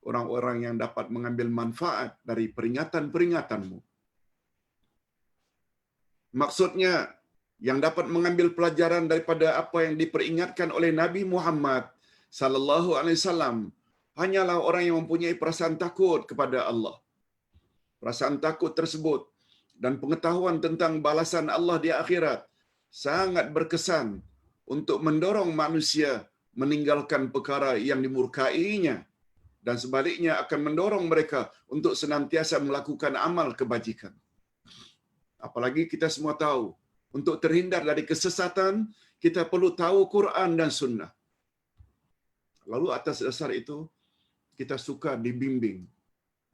orang-orang yang dapat mengambil manfaat dari peringatan-peringatan-Mu. Maksudnya, yang dapat mengambil pelajaran daripada apa yang diperingatkan oleh Nabi Muhammad sallallahu alaihi wasallam hanyalah orang yang mempunyai perasaan takut kepada Allah. Perasaan takut tersebut dan pengetahuan tentang balasan Allah di akhirat sangat berkesan untuk mendorong manusia meninggalkan perkara yang dimurkainya, dan sebaliknya akan mendorong mereka untuk senantiasa melakukan amal kebajikan. Apalagi kita semua tahu, untuk terhindar dari kesesatan, kita perlu tahu Quran dan Sunnah. Lalu atas dasar itu, kita suka dibimbing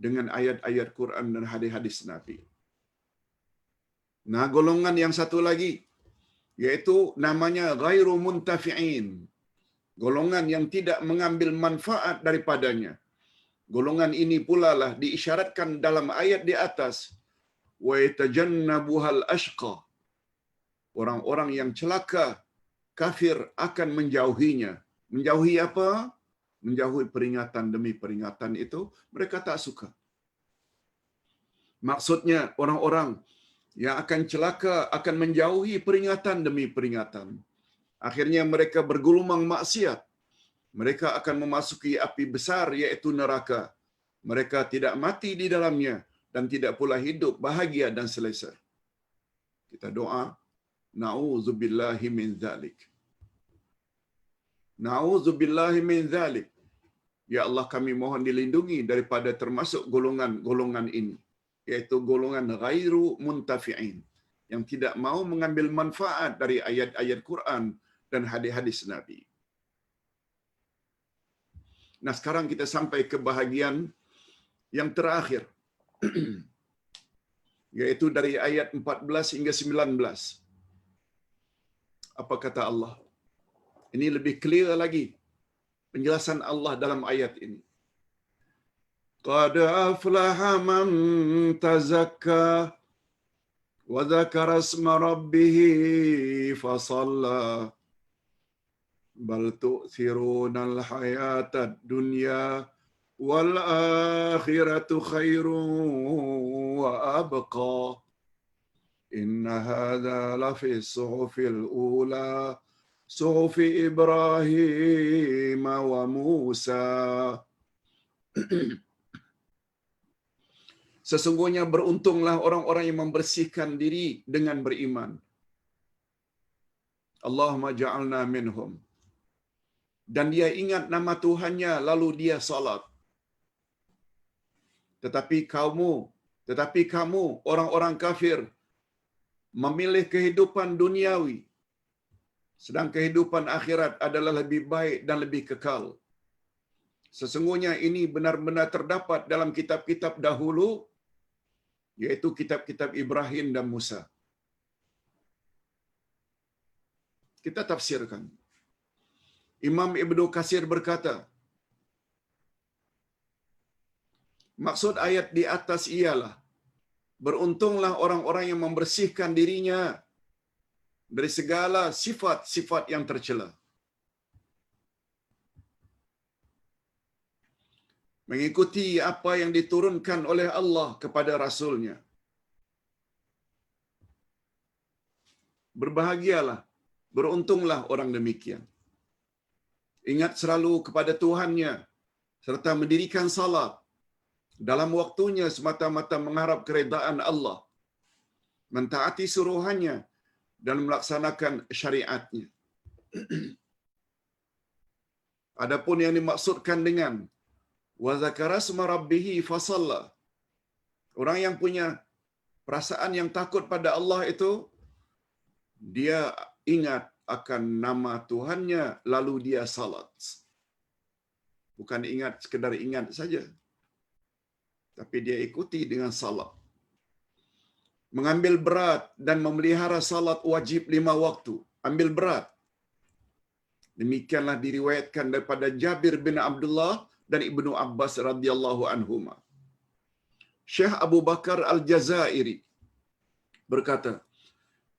dengan ayat-ayat Quran dan hadis-hadis Nabi. Nah, golongan yang satu lagi, yaitu namanya ghairu muntafi'in. Golongan yang tidak mengambil manfaat daripadanya. Golongan ini pula lah diisyaratkan dalam ayat di atas. Wa yatajannabuhal ashqa. Orang-orang yang celaka, kafir akan menjauhinya. Menjauhi apa? Menjauhi peringatan demi peringatan itu, mereka tak suka. Maksudnya, orang-orang yang akan celaka akan menjauhi peringatan demi peringatan. Akhirnya mereka bergulumang maksiat. Mereka akan memasuki api besar, yaitu neraka. Mereka tidak mati di dalamnya, dan tidak pula hidup bahagia dan selesa. Kita doa, na'udzubillahi min dzalik. Na'udzubillahi min dzalik. Ya Allah, kami mohon dilindungi daripada termasuk golongan-golongan ini, yaitu golongan ghairu muntafi'in, yang tidak mau mengambil manfaat dari ayat-ayat Quran dan hadis-hadis Nabi. Nah, sekarang kita sampai ke bahagian yang terakhir, yaitu dari ayat 14 hingga 19. Apa kata Allah? Ini lebih clear lagi penjelasan Allah dalam ayat ini. Qad aflaha man tazakka wa dzakara isma rabbih fasalla bal tu'thirunal hayatad dunya wal akhiratu khairun wa abqa. Inna hadza lafi suhufil ula suhufi Ibrahim wa Musa. Sesungguhnya beruntunglah orang-orang yang membersihkan diri dengan beriman. Allahumma ja'alna minhum. Dan dia ingat nama Tuhannya lalu dia salat. Tetapi kamu orang-orang kafir memilih kehidupan duniawi, sedang kehidupan akhirat adalah lebih baik dan lebih kekal. Sesungguhnya ini benar-benar terdapat dalam kitab-kitab dahulu, yaitu kitab-kitab Ibrahim dan Musa. Kita tafsirkan. Imam Ibnu Katsir berkata, maksud ayat di atas ialah, beruntunglah orang-orang yang membersihkan dirinya dari segala sifat-sifat yang tercela, mengikuti apa yang diturunkan oleh Allah kepada Rasul-Nya. Berbahagialah, beruntunglah orang demikian. Ingat selalu kepada Tuhannya, serta mendirikan salat dalam waktunya semata-mata mengharap keredaan Allah, mentaati suruhannya, dan melaksanakan syariatnya. Adapun yang dimaksudkan dengan wa dzakara isma rabbih fasalla, orang yang punya perasaan yang takut pada Allah itu, dia ingat akan nama Tuhannya lalu dia salat. Bukan ingat sekedar ingat saja, tapi dia ikuti dengan salat. Mengambil berat dan memelihara salat wajib 5 waktu. Ambil berat. Demikianlah diriwayatkan daripada Jabir bin Abdullah dan Ibnu Abbas radhiyallahu anhuma. Syekh Abu Bakar Al-Jazairi berkata,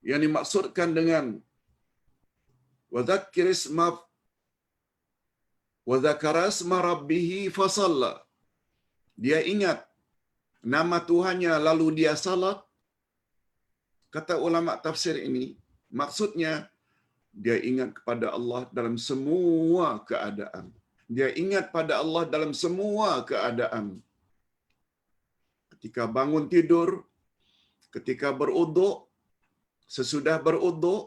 yang dimaksudkan dengan wa dzakara isma rabbih fasalla, dia ingat nama Tuhannya lalu dia salat. Kata ulama tafsir ini, maksudnya dia ingat kepada Allah dalam semua keadaan. Dia ingat pada Allah dalam semua keadaan. Ketika bangun tidur, ketika beruduk, sesudah beruduk,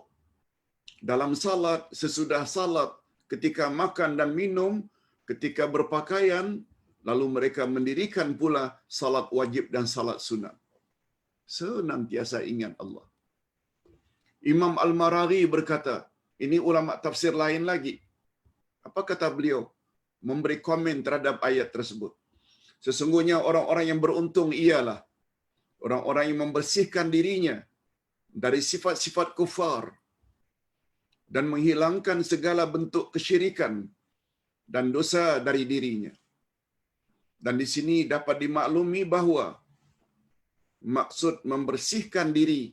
dalam salat, sesudah salat, ketika makan dan minum, ketika berpakaian, lalu mereka mendirikan pula salat wajib dan salat sunat. Senantiasa ingat Allah. Imam Al-Maraghi berkata, ini ulama tafsir lain lagi. Apa kata beliau? Memberi komen terhadap ayat tersebut. Sesungguhnya orang-orang yang beruntung ialah orang-orang yang membersihkan dirinya dari sifat-sifat kufar dan menghilangkan segala bentuk kesyirikan dan dosa dari dirinya. Dan di sini dapat dimaklumi bahawa maksud membersihkan diri,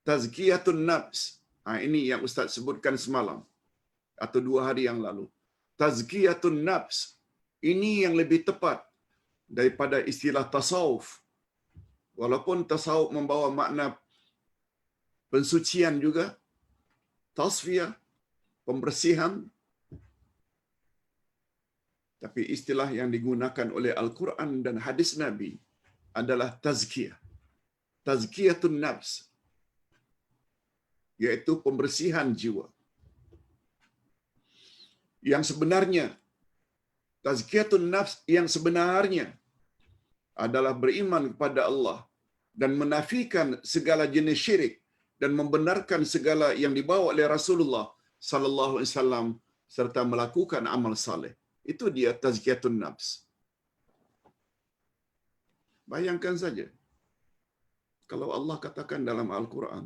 tazkiyatun nafs. Ini yang Ustaz sebutkan semalam atau 2 hari yang lalu. Tazkiyatun nafs ini yang lebih tepat daripada istilah tasawuf. Walaupun tasawuf membawa makna pensucian juga, tasfiyah, pembersihan, tapi istilah yang digunakan oleh Al-Quran dan hadis Nabi adalah tazkiyah. Tazkiyatun nafs, yaitu pembersihan jiwa. Yang sebenarnya, tazkiyatun nafs yang sebenarnya adalah beriman kepada Allah dan menafikan segala jenis syirik dan membenarkan segala yang dibawa oleh Rasulullah sallallahu alaihi wasallam serta melakukan amal saleh. Itu dia tazkiyatun nafs. Bayangkan saja kalau Allah katakan dalam Al-Quran,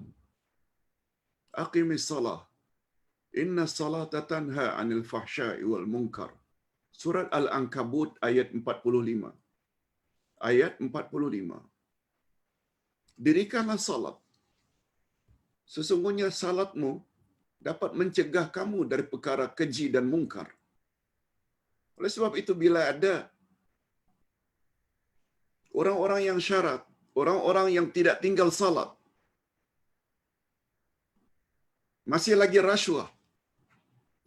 aqimis salah, inna salata tanha 'anil fahsya'i wal munkar. Surat Al-Ankabut ayat 45. Ayat 45. Dirikanlah salat. Sesungguhnya salatmu dapat mencegah kamu dari perkara keji dan mungkar. Oleh sebab itu, bila ada orang-orang yang syarat, orang-orang yang tidak tinggal salat, masih lagi rasuah,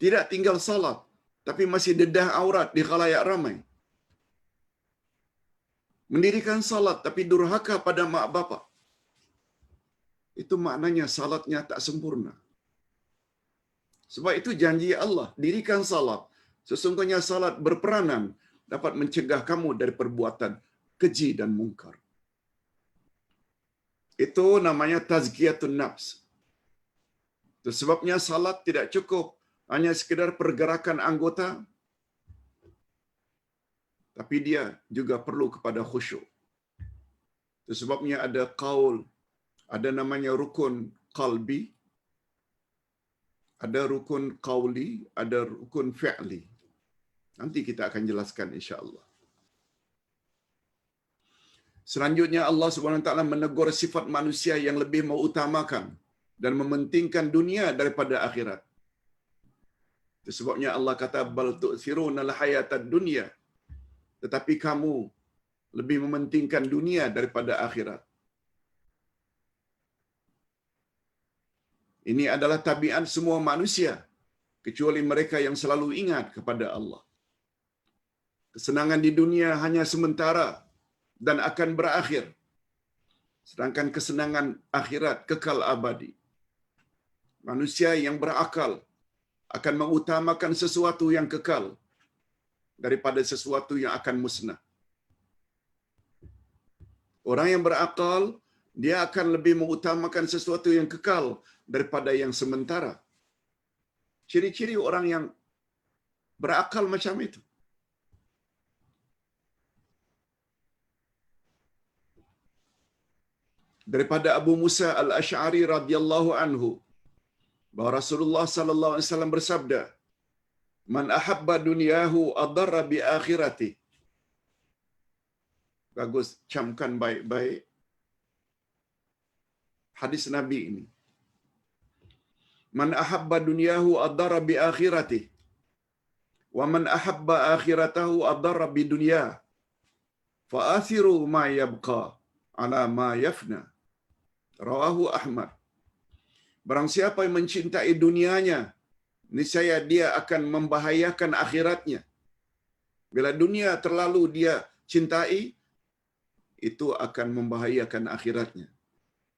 tidak tinggal salat, tapi masih dedah aurat di khalayak ramai, mendirikan salat tapi durhaka pada mak bapak, itu maknanya salatnya tak sempurna. Sebab itu janji Allah, dirikan salat. Sesungguhnya salat berperanan dapat mencegah kamu dari perbuatan keji dan mungkar. Itu namanya tazkiyatun nafs. Itu sebabnya salat tidak cukup hanya sekedar pergerakan anggota, tapi dia juga perlu kepada khusyuk. Itu sebabnya ada qaul, ada namanya rukun qalbi, ada rukun qauli, ada rukun fi'li. Nanti kita akan jelaskan insya-Allah. Selanjutnya Allah Subhanahu wa taala menegur sifat manusia yang lebih mengutamakan dan mementingkan dunia daripada akhirat. Itu sebabnya Allah kata bal tu'thirunal hayatad dunya. Tetapi kamu lebih mementingkan dunia daripada akhirat. Ini adalah tabiat semua manusia kecuali mereka yang selalu ingat kepada Allah. Kesenangan di dunia hanya sementara dan akan berakhir. Sedangkan kesenangan akhirat kekal abadi. Manusia yang berakal akan mengutamakan sesuatu yang kekal daripada sesuatu yang akan musnah. Orang yang berakal, dia akan lebih mengutamakan sesuatu yang kekal daripada yang sementara. Ciri-ciri orang yang berakal macam itu. Daripada Abu Musa Al-Asy'ari radhiyallahu anhu, bahwa Rasulullah sallallahu alaihi wasallam bersabda, "Man ahabba dunyahu adarra bi akhirati." Bagus, camkan baik-baik hadis Nabi ini. Man ahabba dunyahu adarra bi akhirati, wa man ahabba akhiratahu adarra bi dunya. Fa athiru ma yabqa ala ma yafna. Rawahu Ahmad. Barang siapa yang mencintai dunianya, niscaya dia akan membahayakan akhiratnya. Bila dunia terlalu dia cintai, itu akan membahayakan akhiratnya.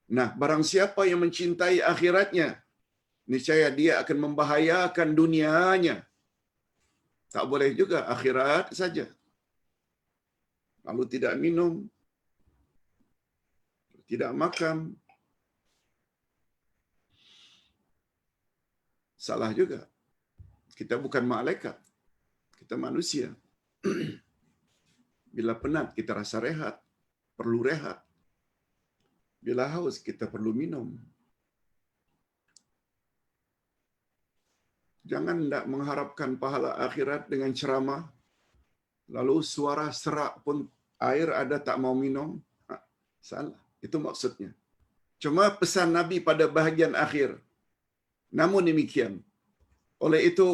Nah, barang siapa yang mencintai akhiratnya, niscaya dia akan membahayakan dunianya. Tak boleh juga akhirat saja. Lalu tidak minum, tidak makan, salah juga. Kita bukan malaikat. Kita manusia. Bila penat, kita rasa rehat. Perlu rehat. Bila haus, kita perlu minum. Jangan tidak mengharapkan pahala akhirat dengan ceramah. Lalu suara serak pun air ada tak mau minum. Salah. Itu maksudnya. Cuma pesan Nabi pada bahagian akhir. Namun demikian, oleh itu,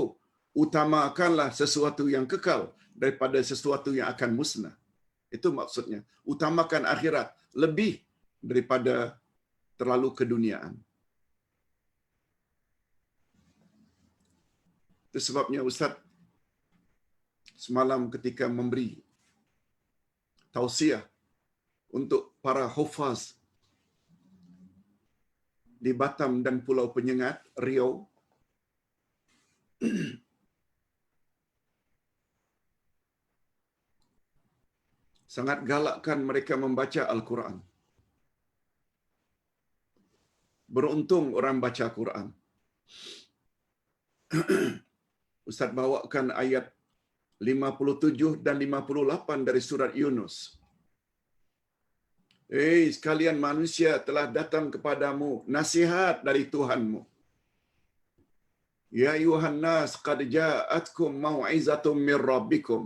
utamakanlah sesuatu yang kekal daripada sesuatu yang akan musnah. Itu maksudnya. Utamakan akhirat lebih daripada terlalu keduniaan. Itu sebabnya Ustaz semalam ketika memberi tausiah untuk para hufaz di Batam dan Pulau Penyengat, Riau. Sangat galakkan mereka membaca Al-Quran. Beruntung orang baca Quran. Ustaz bawakan ayat 57 dan 58 dari surat Yunus. Sekalian manusia, telah datang kepadamu nasihat dari Tuhanmu. Ya ayuhan nas, qad ja'atkum mau'izatum mir rabbikum.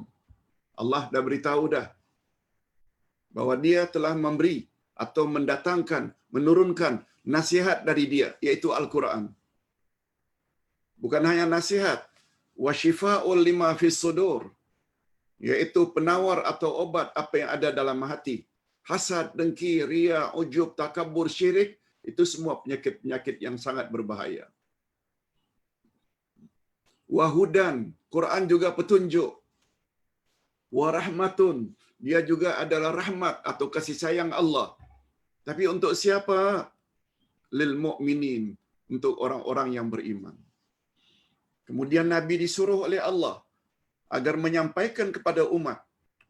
Allah dah beritahu dah bahwa dia telah memberi atau mendatangkan, menurunkan nasihat dari dia, yaitu Al-Quran. Bukan hanya nasihat, wa shifa'ul lima fis sudur, yaitu penawar atau obat apa yang ada dalam hati. Hasad, dengki, ria, ujub, takabur, syirik, itu semua penyakit-penyakit yang sangat berbahaya. Wahudan, Quran juga petunjuk. Warahmatun, dia juga adalah rahmat atau kasih sayang Allah. Tapi untuk siapa? Lil mu'minin, untuk orang-orang yang beriman. Kemudian Nabi disuruh oleh Allah agar menyampaikan kepada umat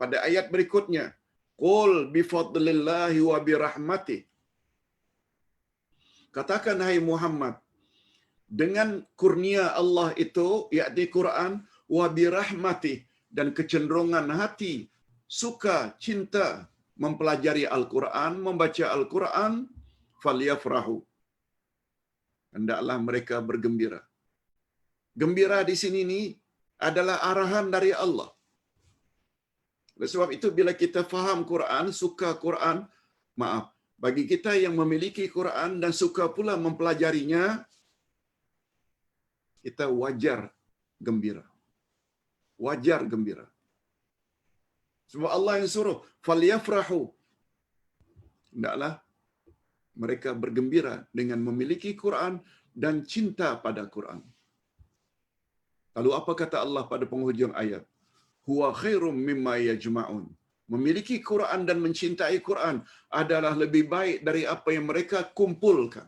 pada ayat berikutnya, qul bifadlillahi wa birahmatih. Katakan hai Muhammad, dengan kurnia Allah itu, yakni Quran, wa birahmatih, dan kecenderungan hati suka, cinta mempelajari Al-Quran, membaca Al-Quran, falyafrahu, hendaklah mereka bergembira. Gembira di sini ini adalah arahan dari Allah. Oleh sebab itu bila kita faham Quran, suka Quran, bagi kita yang memiliki Quran dan suka pula mempelajarinya, kita wajar gembira. Wajar gembira. Sebab Allah yang suruh, falyafrahu, hendaklah mereka bergembira dengan memiliki Quran dan cinta pada Quran. Lalu apa kata Allah pada penghujung ayat? Huwa khairum mimma yajma'un. Memiliki Quran dan mencintai Quran adalah lebih baik dari apa yang mereka kumpulkan.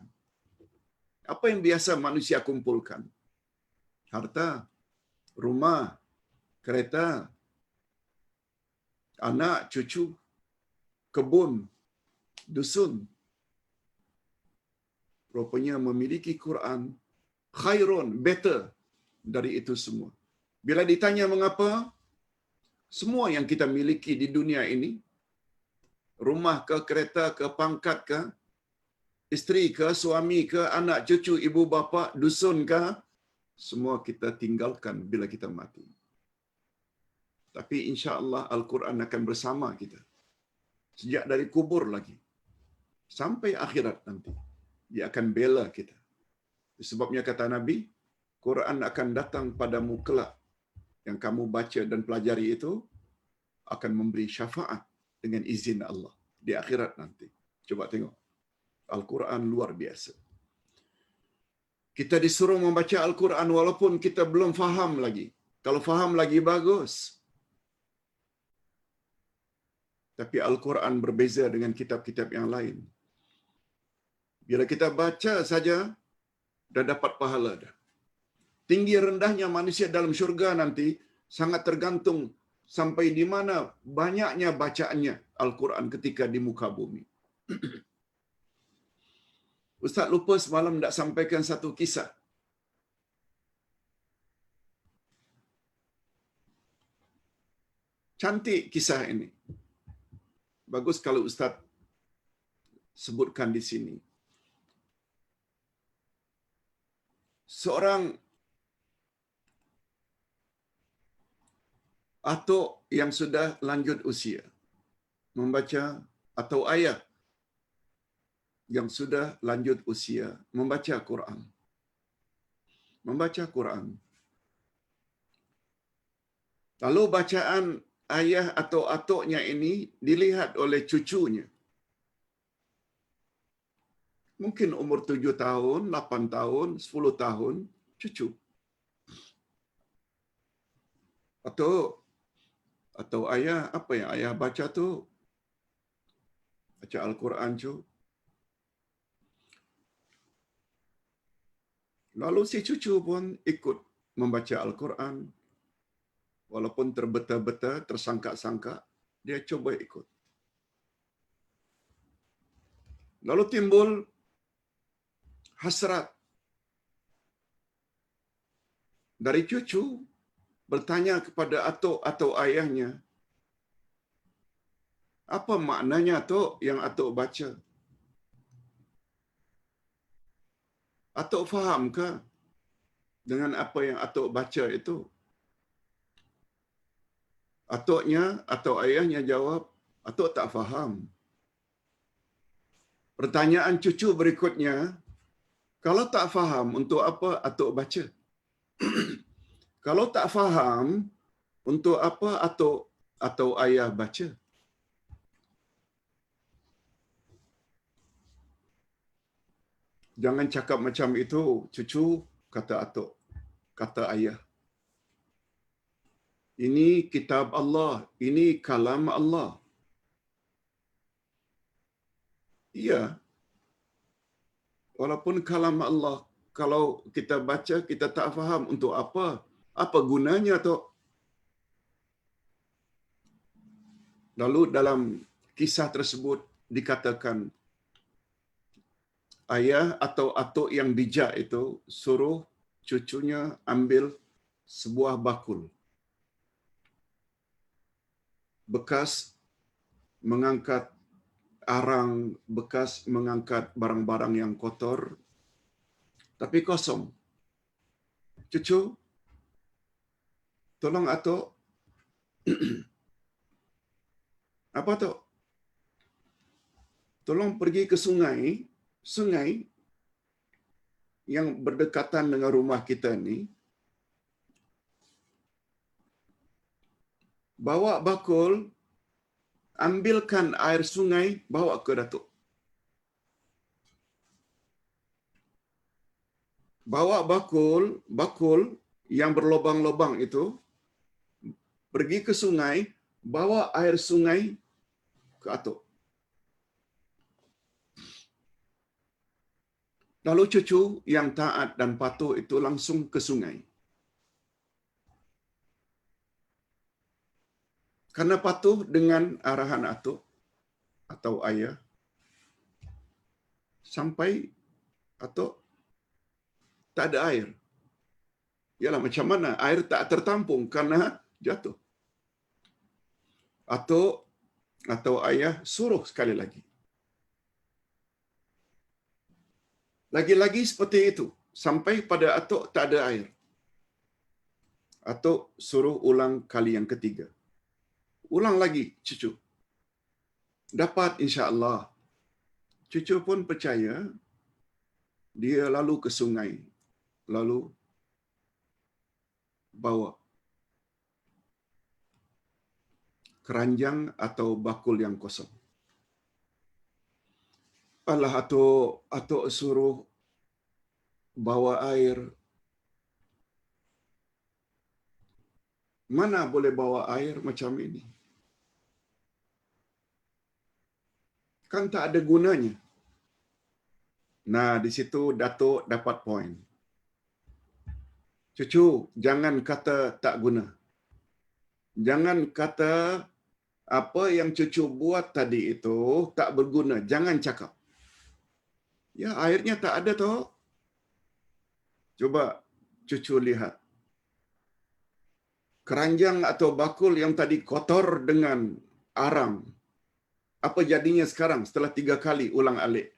Apa yang biasa manusia kumpulkan? Harta, rumah, kereta, anak, cucu, kebun, dusun. Rupanya memiliki Quran khairun, better dari itu semua. Bila ditanya mengapa, semua yang kita miliki di dunia ini, rumah ke, kereta ke, pangkat ke, isteri ke, suami ke, anak, cucu, ibu bapa, dusun ke, semua kita tinggalkan bila kita mati. Tapi insya-Allah Al-Quran akan bersama kita. Sejak dari kubur lagi. Sampai akhirat nanti. Dia akan bela kita. Sebabnya kata Nabi, Quran akan datang padamu kelak. Yang kamu baca dan pelajari itu akan memberi syafaat dengan izin Allah di akhirat nanti. Coba tengok. Al-Quran luar biasa. Kita disuruh membaca Al-Quran walaupun kita belum faham lagi. Kalau faham lagi bagus. Tapi Al-Quran berbeza dengan kitab-kitab yang lain. Bila kita baca saja, dah dapat pahala dah. Tinggi rendahnya manusia dalam syurga nanti sangat tergantung sampai di mana banyaknya bacaannya Al-Quran ketika di muka bumi. Ustaz lupa semalam tak sampaikan satu kisah. Cantik kisah ini. Bagus kalau Ustaz sebutkan di sini. Seorang atuk yang sudah lanjut usia membaca, atau ayah yang sudah lanjut usia membaca Quran. Membaca Quran. Lalu bacaan ayah atau atuknya ini dilihat oleh cucunya. Mungkin umur 7 tahun, 8 tahun, 10 tahun, cucu. Atau ayah, apa yang ayah baca tu Baca Al-Quran cu. Lalu si cucu pun ikut membaca Al-Quran. Walaupun terbeta-beta, tersangka-sangka, dia coba ikut. Lalu timbul hasrat dari cucu bertanya kepada atuk atau ayahnya, apa maknanya atuk yang atuk baca? Atuk faham ke dengan apa yang atuk baca itu? Atuknya atau ayahnya jawab, atuk tak faham. Pertanyaan cucu berikutnya, kalau tak faham, untuk apa atuk baca? Kalau tak faham, untuk apa atuk atau ayah baca? Jangan cakap macam itu, cucu, kata atuk, kata ayah. Ini kitab Allah, ini kalam Allah. Iya, walaupun kalam Allah, kalau kita baca, kita tak faham untuk apa? Apa gunanya, Tok? Lalu dalam kisah tersebut dikatakan, ayah atau atuk yang bijak itu suruh cucunya ambil sebuah bakul bekas mengangkat arang, bekas mengangkat barang-barang yang kotor, tapi kosong. Cucu, tolong atuk, apa Tok? Tolong pergi ke sungai yang berdekatan dengan rumah kita ni, bawa bakul, ambilkan air sungai, bawa ke datuk. Bawa bakul yang berlubang-lubang itu, pergi ke sungai, bawa air sungai ke atuk. Lalu cucu yang taat dan patuh itu langsung ke sungai. Karena patuh dengan arahan atuk atau ayah, sampai atuk tak ada air. Yalah, macam mana air tak tertampung karena jatuh. Atuk atau ayah suruh sekali lagi. Lagi-lagi seperti itu. Sampai pada atuk tak ada air. Atuk suruh ulang kali yang ketiga. Ulang lagi, cucu. Dapat insya-Allah. Cucu pun percaya. Dia lalu ke sungai. Lalu bawa keranjang atau bakul yang kosong. Alah, atuk suruh bawa air. Mana boleh bawa air macam ini? Kan tak ada gunanya. Nah, di situ datuk dapat poin. Cucu, jangan kata tak guna. Jangan kata apa yang cucu buat tadi itu tak berguna. Jangan cakap. Ya, airnya tak ada toh. Coba cucu lihat. Keranjang atau bakul yang tadi kotor dengan arang. Apa jadinya sekarang setelah 3 kali ulang alik?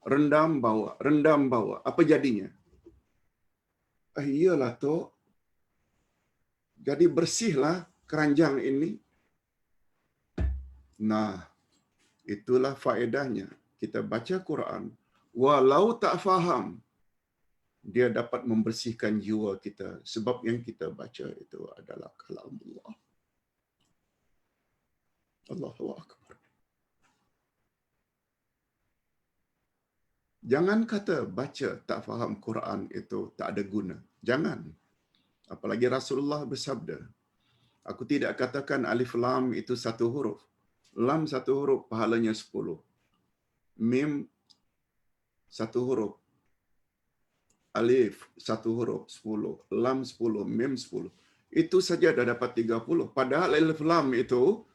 Rendam bawa, rendam bawa. Apa jadinya? Iyalah toh. Jadi bersihlah keranjang ini. Nah, itulah faedahnya. Kita baca Quran. Walau tak faham, dia dapat membersihkan jiwa kita. Sebab yang kita baca itu adalah kalam Allah. Allahu Akbar. Jangan kata baca tak faham Quran itu tak ada guna. Jangan. Apalagi Rasulullah bersabda, aku tidak katakan alif lam itu satu huruf. Lam satu huruf, pahalanya 10. mim satu huruf, alif satu huruf 10, lam 10, mim 10. Itu saja dah dapat 30. Padahal alif lam itu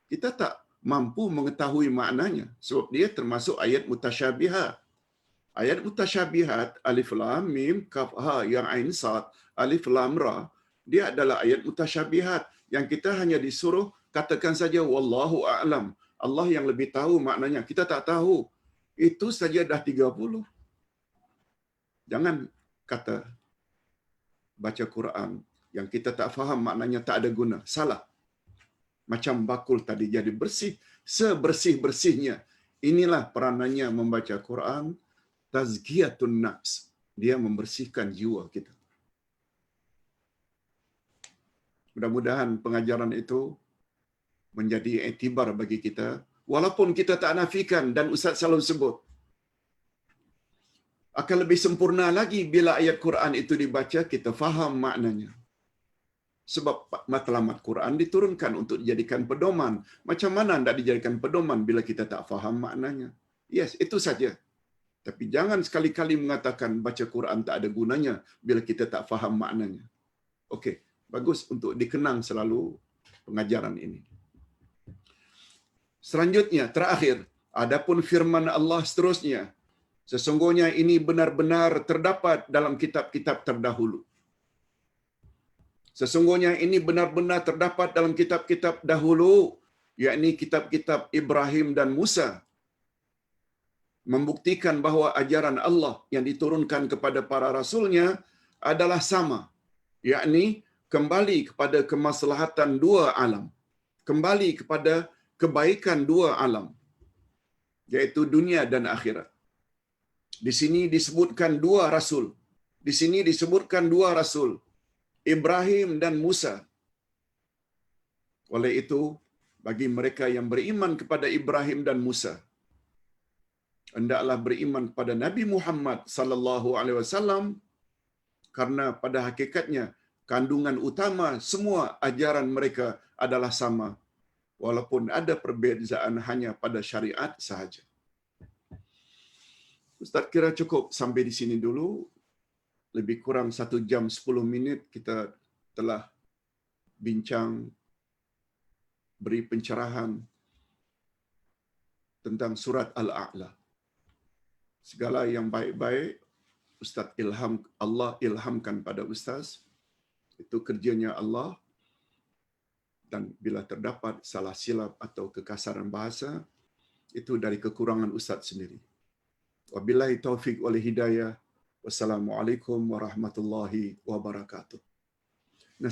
kita tak mampu mengetahui maknanya sebab dia termasuk ayat mutasyabihat. Ayat mutasyabihat alif lam mim kaf ha yang ain sad alif lam ra, dia adalah ayat mutasyabihat yang kita hanya disuruh katakan saja wallahu a'lam. Allah yang lebih tahu maknanya, kita tak tahu. Itu saja dah 30. Jangan kata baca Quran yang kita tak faham maknanya tak ada guna. Salah. Macam bakul tadi jadi bersih. Sebersih-bersihnya. Inilah peranannya membaca Quran. Tazkiyatun nafs. Dia membersihkan jiwa kita. Mudah-mudahan pengajaran itu menjadi iktibar bagi kita. Walaupun kita tak nafikan dan Ustaz selalu sebut, akan lebih sempurna lagi bila ayat Quran itu dibaca, kita faham maknanya. Sebab matlamat Quran diturunkan untuk dijadikan pedoman. Macam mana anda dijadikan pedoman bila kita tak faham maknanya? Yes, itu saja. Tapi jangan sekali-kali mengatakan baca Quran tak ada gunanya bila kita tak faham maknanya. Okey, bagus untuk dikenang selalu pengajaran ini. Selanjutnya, terakhir, adapun firman Allah seterusnya, sesungguhnya ini benar-benar terdapat dalam kitab-kitab terdahulu. Sesungguhnya ini benar-benar terdapat dalam kitab-kitab dahulu, yakni kitab-kitab Ibrahim dan Musa, membuktikan bahawa ajaran Allah yang diturunkan kepada para rasulnya adalah sama, yakni kembali kepada kemaslahatan dua alam, kembali kepada kebaikan dua alam, yaitu dunia dan akhirat. Di sini disebutkan dua rasul. Di sini disebutkan dua rasul, Ibrahim dan Musa. Oleh itu, bagi mereka yang beriman kepada Ibrahim dan Musa, hendaklah beriman kepada Nabi Muhammad sallallahu alaihi wasallam, karena pada hakikatnya kandungan utama semua ajaran mereka adalah sama, walaupun ada perbezaan hanya pada syariat sahaja. Ustaz kira cukup sampai di sini dulu. Lebih kurang 1 jam 10 minit kita telah bincang, beri pencerahan tentang surat Al-A'la. Segala yang baik-baik Ustaz Allah ilhamkan pada Ustaz. Itu kerjanya Allah. Dan bila terdapat salah silap atau kekasaran bahasa, itu dari kekurangan Ustaz sendiri. Wabillahi taufiq wal hidayah. Wassalamualaikum warahmatullahi wabarakatuh. Nah,